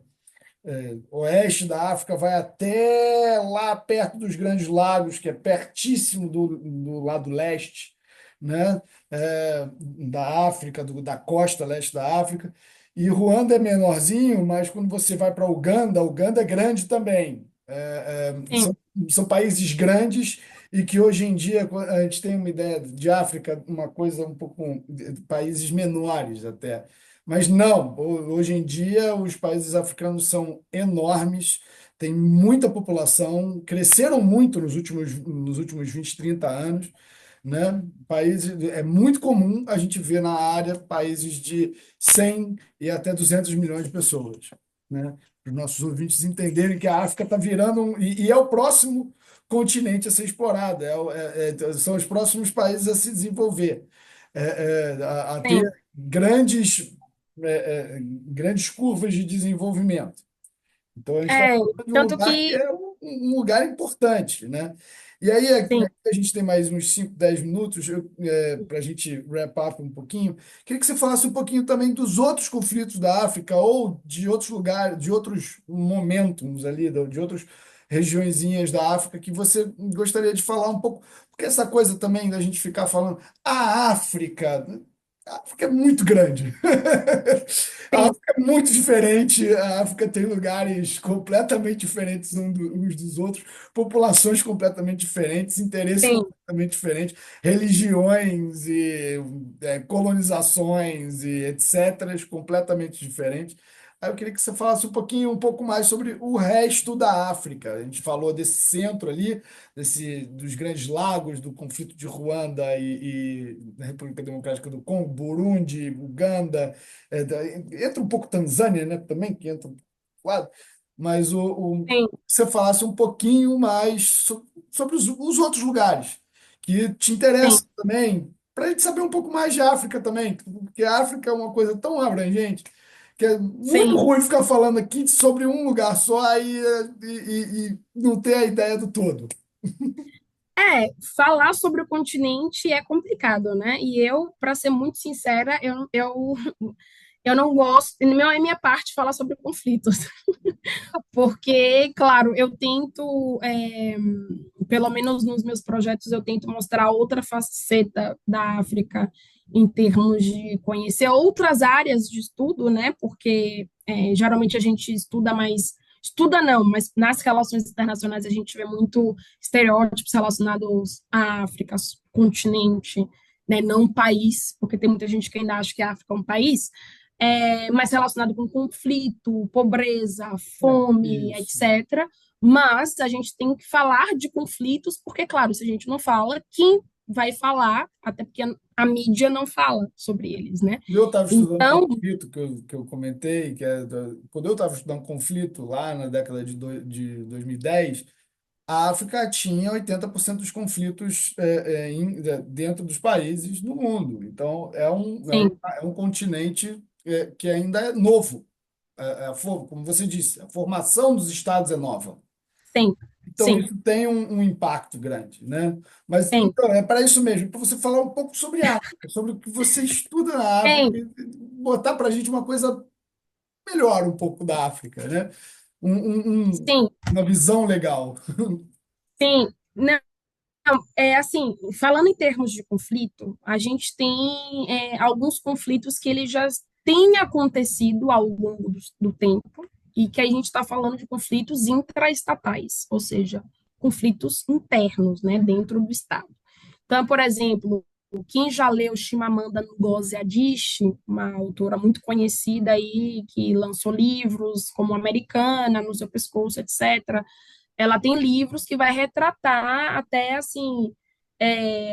S1: oeste da África, vai até lá perto dos Grandes Lagos, que é pertíssimo do lado leste, né? Da África, da costa leste da África. E Ruanda é menorzinho, mas quando você vai para Uganda, Uganda é grande também.
S2: Sim,
S1: São países grandes e que hoje em dia a gente tem uma ideia de África, uma coisa um pouco de países menores até. Mas não, hoje em dia os países africanos são enormes, têm muita população, cresceram muito nos últimos 20 30 anos, né? Países, é muito comum a gente ver na área países de 100 e até 200 milhões de pessoas, né? Para os nossos ouvintes entenderem que a África está virando, e é o próximo continente a ser explorado, são os próximos países a se desenvolver. a ter
S2: sim,
S1: grandes curvas de desenvolvimento. Então, a gente está
S2: é,
S1: falando de um
S2: tanto
S1: lugar que
S2: que,
S1: é um lugar importante, né? E aí,
S2: sim,
S1: a gente tem mais uns 5 10 minutos para a gente wrap up um pouquinho. Queria que você falasse um pouquinho também dos outros conflitos da África ou de outros lugares, de outros momentos ali, de outras regiõezinhas da África que você gostaria de falar um pouco. Porque essa coisa também da gente ficar falando a África é muito grande. A
S2: sim,
S1: África é muito diferente. A África tem lugares completamente diferentes uns dos outros, populações completamente diferentes, interesses
S2: sim,
S1: completamente diferentes, religiões e colonizações e etc. completamente diferentes. Aí eu queria que você falasse um pouco mais sobre o resto da África. A gente falou desse centro ali, dos grandes lagos, do conflito de Ruanda e da República Democrática do Congo, Burundi, Uganda. Entra um pouco Tanzânia, né, também, que entra um quadro, mas
S2: sim,
S1: você falasse um pouquinho mais sobre os outros lugares que te
S2: sim,
S1: interessam também, para a gente saber um pouco mais de África também, porque a África é uma coisa tão abrangente que é muito
S2: sim.
S1: ruim ficar falando aqui sobre um lugar só e não ter a ideia do todo.
S2: Falar sobre o continente é complicado, né? E eu, para ser muito sincera, eu não gosto, não é minha parte falar sobre conflitos, porque, claro, eu tento, pelo menos nos meus projetos, eu tento mostrar outra faceta da África em termos de conhecer outras áreas de estudo, né? Porque geralmente a gente estuda mais, estuda não, mas nas relações internacionais a gente vê muito estereótipos relacionados à África, continente, né? Não país, porque tem muita gente que ainda acha que a África é um país, mais relacionado com conflito, pobreza, fome,
S1: Isso.
S2: etc. Mas a gente tem que falar de conflitos, porque, claro, se a gente não fala, quem vai falar, até porque a mídia não fala sobre eles, né?
S1: Quando eu estava estudando
S2: Então,
S1: conflito, que eu comentei, quando eu estava estudando conflito lá na década de 2010, a África tinha 80% dos conflitos dentro dos países do mundo. Então,
S2: sim,
S1: é um continente que ainda é novo. Como você disse, a formação dos estados é nova.
S2: sim,
S1: Então,
S2: sim,
S1: isso tem um impacto grande, né? Mas,
S2: sim,
S1: então, é para isso mesmo, para você falar um pouco sobre a África, sobre o que você estuda na África,
S2: sim,
S1: e botar para a gente uma coisa melhor um pouco da África, né?
S2: sim,
S1: Uma visão legal.
S2: sim. Não, é assim, falando em termos de conflito, a gente tem alguns conflitos que eles já têm acontecido ao longo do tempo e que a gente está falando de conflitos intraestatais, ou seja, conflitos internos, né, dentro do Estado. Então, por exemplo, quem já leu Chimamanda Ngozi Adichie, uma autora muito conhecida aí, que lançou livros como Americana, No Seu Pescoço, etc., ela tem livros que vai retratar até assim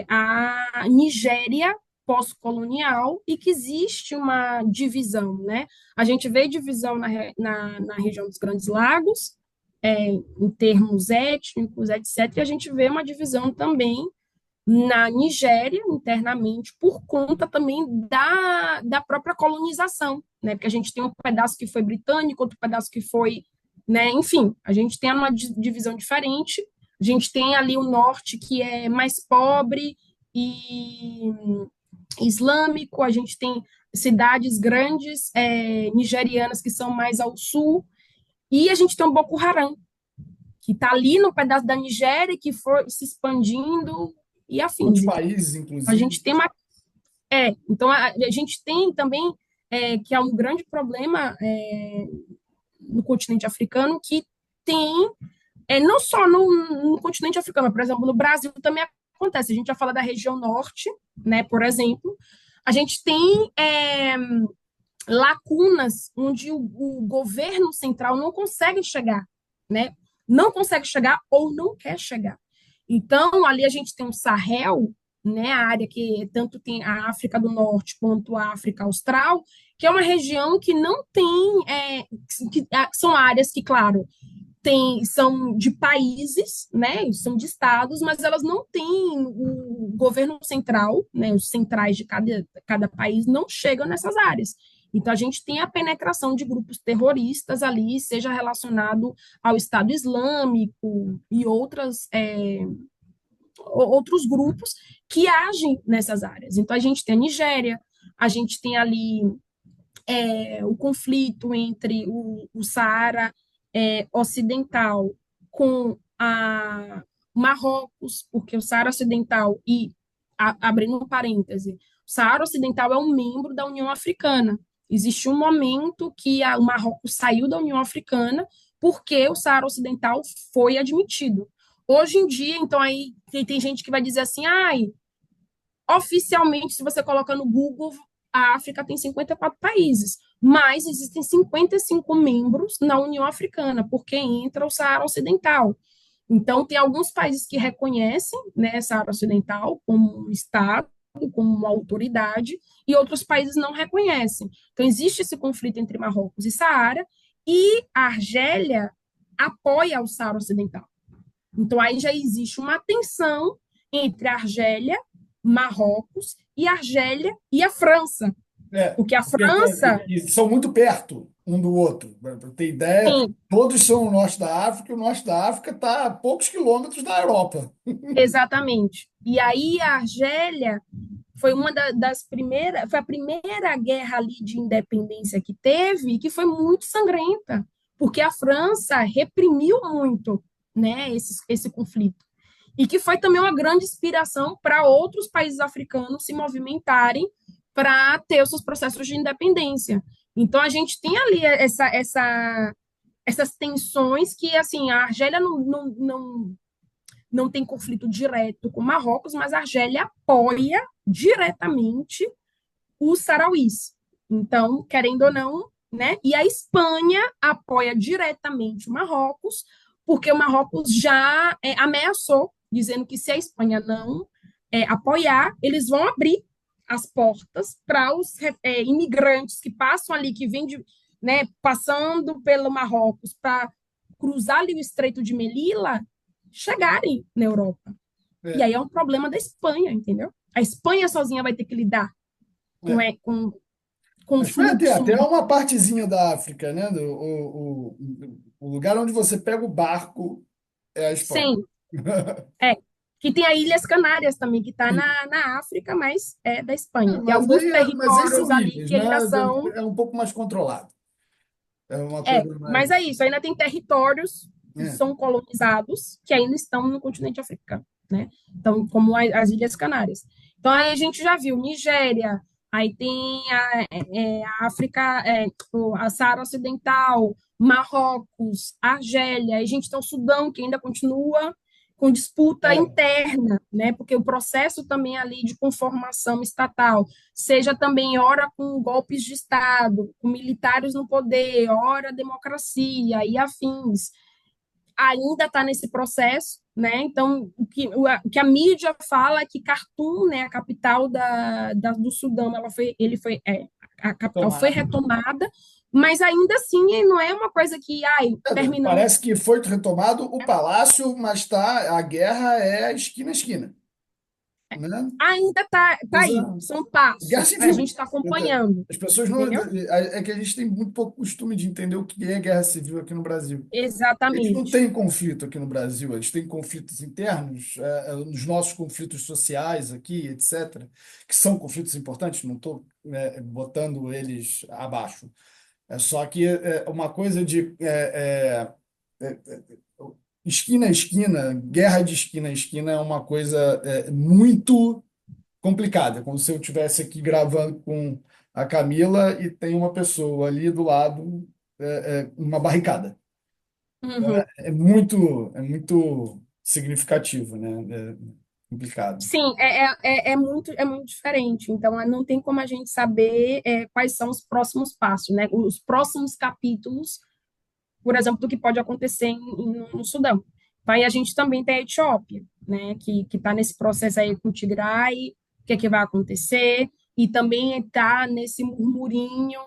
S2: a Nigéria pós-colonial e que existe uma divisão, né? A gente vê divisão na região dos Grandes Lagos, em termos étnicos, etc., e a gente vê uma divisão também na Nigéria, internamente, por conta também da própria colonização, né? Porque a gente tem um pedaço que foi britânico, outro pedaço que foi, né? Enfim, a gente tem uma divisão diferente. A gente tem ali o norte que é mais pobre e islâmico, a gente tem cidades grandes nigerianas que são mais ao sul, e a gente tem o Boko Haram, que está ali no pedaço da Nigéria, que foi se expandindo e
S1: Outros
S2: afins.
S1: países,
S2: A
S1: inclusive.
S2: gente tem uma. Então a gente tem também, que é um grande problema no continente africano, que tem, não só no continente africano, por exemplo, no Brasil também acontece. A gente já fala da região norte, né, por exemplo. A gente tem lacunas onde o governo central não consegue chegar, né? Não consegue chegar ou não quer chegar. Então, ali a gente tem o Sahel, né, a área que tanto tem a África do Norte quanto a África Austral, que é uma região que não tem, são áreas que, claro, são de países, né, são de estados, mas elas não têm o governo central, né, os centrais de cada país não chegam nessas áreas. Então, a gente tem a penetração de grupos terroristas ali, seja relacionado ao Estado Islâmico e outros grupos que agem nessas áreas. Então, a gente tem a Nigéria, a gente tem ali o conflito entre o Saara Ocidental com a Marrocos, porque o Saara Ocidental, abrindo um parêntese, o Saara Ocidental é um membro da União Africana. Existe um momento que o Marrocos saiu da União Africana porque o Saara Ocidental foi admitido. Hoje em dia, então, aí tem gente que vai dizer assim, ai, oficialmente, se você coloca no Google, a África tem 54 países, mas existem 55 membros na União Africana, porque entra o Saara Ocidental. Então, tem alguns países que reconhecem, né, Saara Ocidental como um Estado, como uma autoridade, e outros países não reconhecem. Então, existe esse conflito entre Marrocos e Saara, e a Argélia apoia o Saara Ocidental. Então, aí já existe uma tensão entre a Argélia, Marrocos e Argélia e a França.
S1: É,
S2: Porque a França,
S1: e são muito perto um do outro. Para ter ideia,
S2: sim,
S1: todos são no norte da África, e o norte da África está a poucos quilômetros da Europa.
S2: exatamente. E aí a Argélia foi uma das primeiras, foi a primeira guerra ali de independência que teve, que foi muito sangrenta, porque a França reprimiu muito, né, esse conflito. E que foi também uma grande inspiração para outros países africanos se movimentarem para ter os seus processos de independência. Então a gente tem ali essas tensões que assim a Argélia não tem conflito direto com Marrocos, mas a Argélia apoia diretamente os sarauís. Então, querendo ou não, né? E a Espanha apoia diretamente o Marrocos, porque o Marrocos já ameaçou, dizendo que se a Espanha não apoiar, eles vão abrir as portas para os imigrantes que passam ali, que vêm né, passando pelo Marrocos para cruzar ali o Estreito de Melilla, chegarem na Europa. E
S1: É,
S2: aí é um problema da Espanha, entendeu? A Espanha sozinha vai ter que lidar com,
S1: é.
S2: é, com, com o
S1: A Espanha tem
S2: fluxo.
S1: até uma partezinha da África, né? O lugar onde você pega o barco é a Espanha.
S2: Sim, é. Que tem a Ilhas Canárias também, que está na África, mas é da Espanha. Tem alguns
S1: Mas aí
S2: territórios
S1: são
S2: ali
S1: ilhas,
S2: que
S1: né?
S2: ainda são.
S1: É um pouco mais controlado. É uma coisa
S2: Mas
S1: mais.
S2: é isso, ainda tem territórios que
S1: É,
S2: são colonizados que ainda estão no continente africano, né? Então, como as Ilhas Canárias. Então, aí a gente já viu Nigéria, aí tem a África, a Saara Ocidental, Marrocos, Argélia, aí a gente tem o Sudão, que ainda continua com disputa
S1: é,
S2: interna, né? Porque o processo também ali de conformação estatal, seja também ora com golpes de Estado, com militares no poder, ora democracia e afins, ainda está nesse processo, né? Então, o que a mídia fala é que Khartoum, né, a capital do Sudão, a capital foi
S1: tomado.
S2: retomada, mas ainda assim não é uma coisa que, ai, terminamos.
S1: Parece que foi retomado o palácio, mas tá, a guerra é esquina a esquina, né?
S2: Ainda tá
S1: Coisa,
S2: aí, são
S1: guerra
S2: passos, a gente
S1: civil.
S2: está acompanhando,
S1: As pessoas não.
S2: entendeu?
S1: É que a gente tem muito pouco costume de entender o que é guerra civil aqui no Brasil. Eles não
S2: Exatamente.
S1: têm conflito aqui no Brasil, eles têm conflitos internos, nos nossos conflitos sociais aqui, etc., que são conflitos importantes, não estou botando eles abaixo. É só que uma coisa de esquina a esquina, guerra de esquina a esquina é uma coisa muito complicada, como se eu estivesse aqui gravando com a Camila e tem uma pessoa ali do lado, uma barricada.
S2: Uhum.
S1: É muito significativo, né? É complicado.
S2: Sim, é muito diferente. Então, não tem como a gente saber quais são os próximos passos, né? Os próximos capítulos, por exemplo, do que pode acontecer no Sudão. Então, aí a gente também tem a Etiópia, né? Que está nesse processo aí com o Tigray, o que é que vai acontecer, e também está nesse murmurinho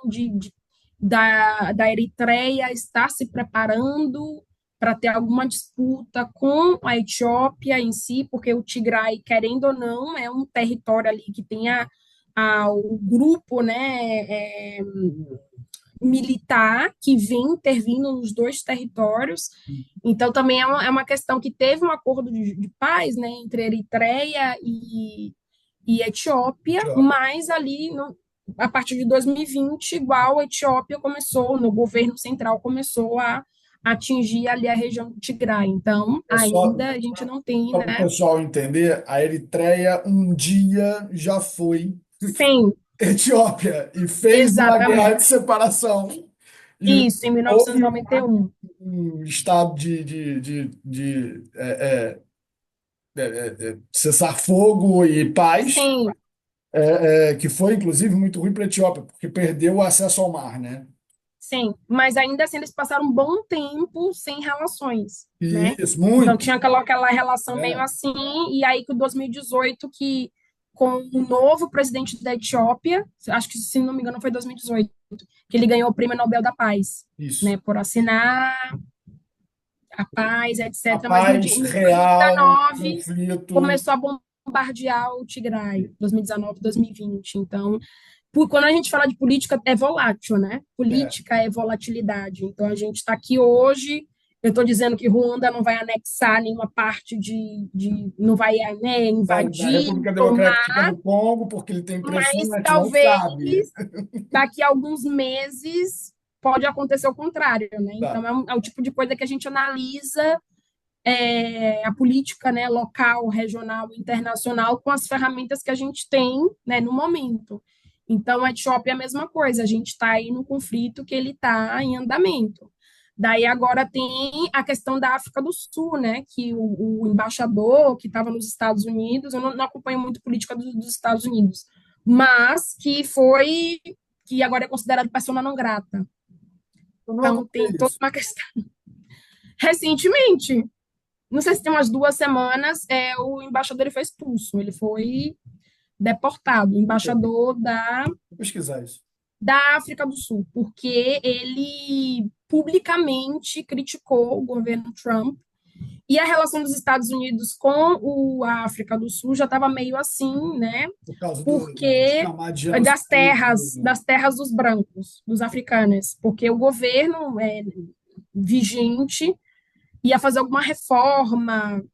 S2: da Eritreia estar se preparando para ter alguma disputa com a Etiópia em si, porque o Tigray, querendo ou não, é um território ali que tem o grupo, né, militar que vem intervindo nos dois territórios. Então, também é uma questão que teve um acordo de paz, né, entre Eritreia e Etiópia,
S1: Etiópia.
S2: mas ali, a partir de 2020, igual a Etiópia começou, no governo central começou a atingir ali a região do Tigray. Então,
S1: É só,
S2: ainda a gente não tem,
S1: para o
S2: né?
S1: pessoal entender, a Eritreia um dia já foi
S2: Sim,
S1: Etiópia e fez uma guerra de
S2: exatamente.
S1: separação e
S2: Isso, em
S1: houve
S2: 1991.
S1: um estado cessar fogo e paz,
S2: Sim,
S1: que foi inclusive muito ruim para a Etiópia, porque perdeu o acesso ao mar, né?
S2: sim, mas ainda assim eles passaram um bom tempo sem relações,
S1: E
S2: né?
S1: isso,
S2: Então
S1: muito.
S2: tinha aquela relação meio
S1: É,
S2: assim, e aí que o 2018, que com o novo presidente da Etiópia, acho que se não me engano foi 2018, que ele ganhou o Prêmio Nobel da Paz,
S1: isso.
S2: né, por assinar a paz,
S1: A
S2: etc. Mas
S1: paz
S2: no
S1: real,
S2: 2019
S1: conflito.
S2: começou a bombardear o Tigray, 2019, 2020. Então, quando a gente fala de política, é volátil, né?
S1: É,
S2: Política é volatilidade. Então, a gente está aqui hoje. Eu estou dizendo que Ruanda não vai anexar nenhuma parte não vai, né,
S1: da
S2: invadir,
S1: República Democrática
S2: tomar,
S1: do Congo, porque ele tem pressão,
S2: mas
S1: a gente não
S2: talvez
S1: sabe.
S2: daqui a alguns meses pode acontecer o contrário, né?
S1: Tá.
S2: Então, é o tipo de coisa que a gente analisa a política, né, local, regional, internacional, com as ferramentas que a gente tem, né, no momento. Então, a Etiópia é a mesma coisa, a gente está aí no conflito que ele está em andamento. Daí agora tem a questão da África do Sul, né, que o embaixador que estava nos Estados Unidos, eu não acompanho muito política dos Estados Unidos, mas que agora é considerado persona não grata.
S1: Eu não
S2: Então,
S1: acompanhei
S2: tem toda
S1: isso.
S2: uma questão. Recentemente, não sei se tem umas 2 semanas, o embaixador ele foi expulso, ele foi deportado, o embaixador
S1: Vou pesquisar isso.
S2: da África do Sul, porque ele publicamente criticou o governo Trump e a relação dos Estados Unidos com a África do Sul já estava meio assim, né?
S1: Por causa do
S2: Porque
S1: chamado
S2: das
S1: genocídio.
S2: terras, das terras dos brancos, dos africanos, porque o governo vigente ia fazer alguma reforma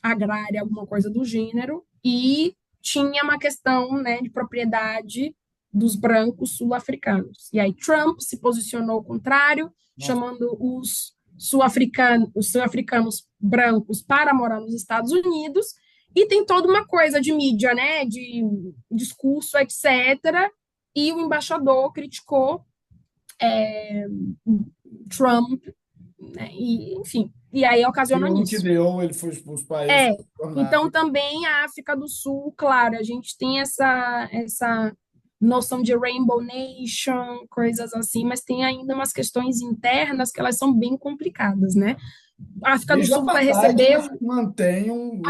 S2: agrária, alguma coisa do gênero, e tinha uma questão, né, de propriedade dos brancos sul-africanos. E aí Trump se posicionou ao contrário,
S1: Nossa,
S2: chamando os sul-africanos brancos para morar nos Estados Unidos, e tem toda uma coisa de mídia, né, de discurso, etc. E o embaixador criticou Trump, né, e, enfim, e aí ocasiona
S1: deu no que
S2: nisso.
S1: deu, ele foi expulso do país,
S2: É,
S1: se tornar.
S2: então também a África do Sul, claro, a gente tem essa noção de Rainbow Nation, coisas assim, mas tem ainda umas questões internas que elas são bem complicadas, né? A África do
S1: Desde o
S2: Sul vai
S1: apartheid,
S2: receber,
S1: eles mantêm um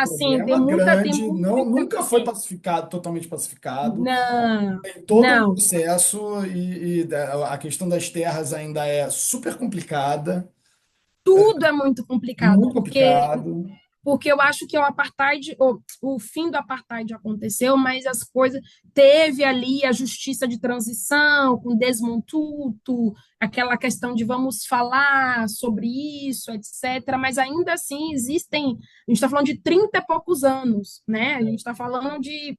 S2: sim,
S1: problema
S2: tem
S1: grande, não,
S2: muita
S1: nunca foi
S2: coisa.
S1: pacificado, totalmente pacificado.
S2: Não,
S1: Tem todo um
S2: não,
S1: processo e a questão das terras ainda é super complicada,
S2: tudo é muito complicado,
S1: muito
S2: porque
S1: complicado.
S2: eu acho que o fim do apartheid aconteceu, mas as coisas teve ali a justiça de transição com Desmond Tutu, aquela questão de vamos falar sobre isso, etc. Mas ainda assim existem, a gente está falando de 30 e poucos anos, né? A gente está falando de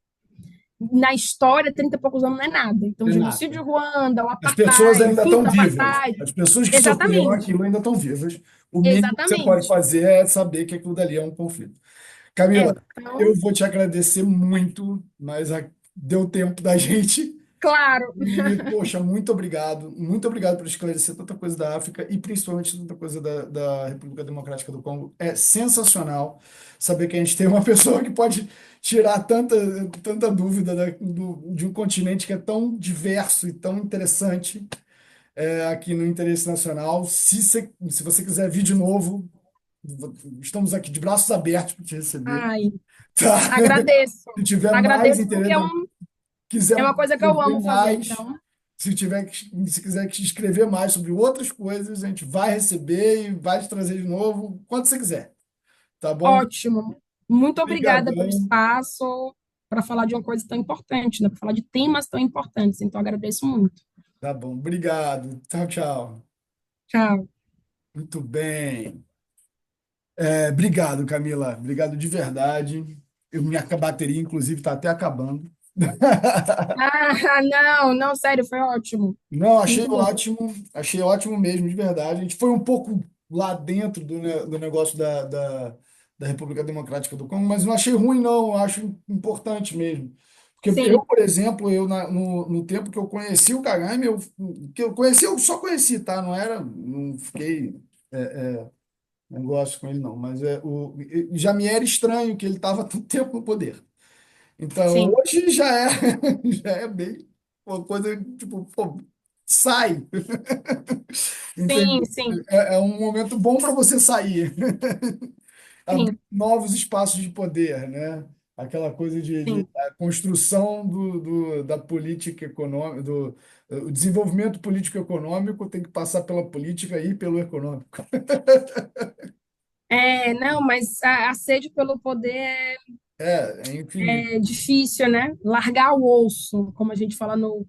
S2: na história 30 e poucos anos não é nada. Então, o genocídio
S1: Renata,
S2: de Ruanda, o
S1: as pessoas
S2: apartheid, o
S1: ainda
S2: fim
S1: estão
S2: do
S1: vivas.
S2: apartheid,
S1: As pessoas que sofreram
S2: exatamente,
S1: aquilo ainda estão vivas. O mínimo que você pode
S2: exatamente.
S1: fazer é saber que aquilo dali é um conflito. Camila, eu
S2: Então,
S1: vou te agradecer muito, mas deu tempo da gente.
S2: claro.
S1: E, poxa, muito obrigado por esclarecer tanta coisa da África e principalmente tanta coisa da República Democrática do Congo. É sensacional saber que a gente tem uma pessoa que pode tirar tanta dúvida de um continente que é tão diverso e tão interessante aqui no Interesse Nacional. Se você quiser vir de novo, estamos aqui de braços abertos para te receber,
S2: Ai,
S1: tá?
S2: agradeço.
S1: Se tiver mais
S2: Agradeço porque
S1: interesse,
S2: é
S1: quiser
S2: uma coisa que eu
S1: ver
S2: amo fazer.
S1: mais.
S2: Então,
S1: Se quiser que escrever mais sobre outras coisas, a gente vai receber e vai te trazer de novo quando você quiser, tá bom?
S2: Ótimo. Muito obrigada pelo
S1: Obrigadão.
S2: espaço para falar de uma coisa tão importante, né? Para falar de temas tão importantes. Então, agradeço muito.
S1: Tá bom, obrigado. Tchau, tchau.
S2: Tchau.
S1: Muito bem. Obrigado, Camila. Obrigado de verdade. Minha bateria, inclusive, está até acabando.
S2: Ah, não, não, sério, foi ótimo.
S1: Não,
S2: Muito bom.
S1: achei ótimo mesmo, de verdade. A gente foi um pouco lá dentro do negócio da República Democrática do Congo, mas não achei ruim, não, eu acho importante mesmo. Porque eu,
S2: Sim,
S1: por exemplo, no tempo que eu conheci o Kagame, que eu conheci, eu só conheci, tá? Não fiquei negócio com ele, não. Mas já me era estranho que ele estava tanto tempo no poder. Então,
S2: sim,
S1: hoje já é, já é bem uma coisa, tipo, pô, sai.
S2: sim,
S1: Entende?
S2: sim,
S1: É um momento bom para você sair, abrir
S2: sim,
S1: novos espaços de poder, né? Aquela coisa de
S2: sim.
S1: a construção da política econômica, o desenvolvimento político-econômico tem que passar pela política e pelo econômico.
S2: É, não, mas a sede pelo poder
S1: É infinito.
S2: é difícil, né? Largar o osso, como a gente fala no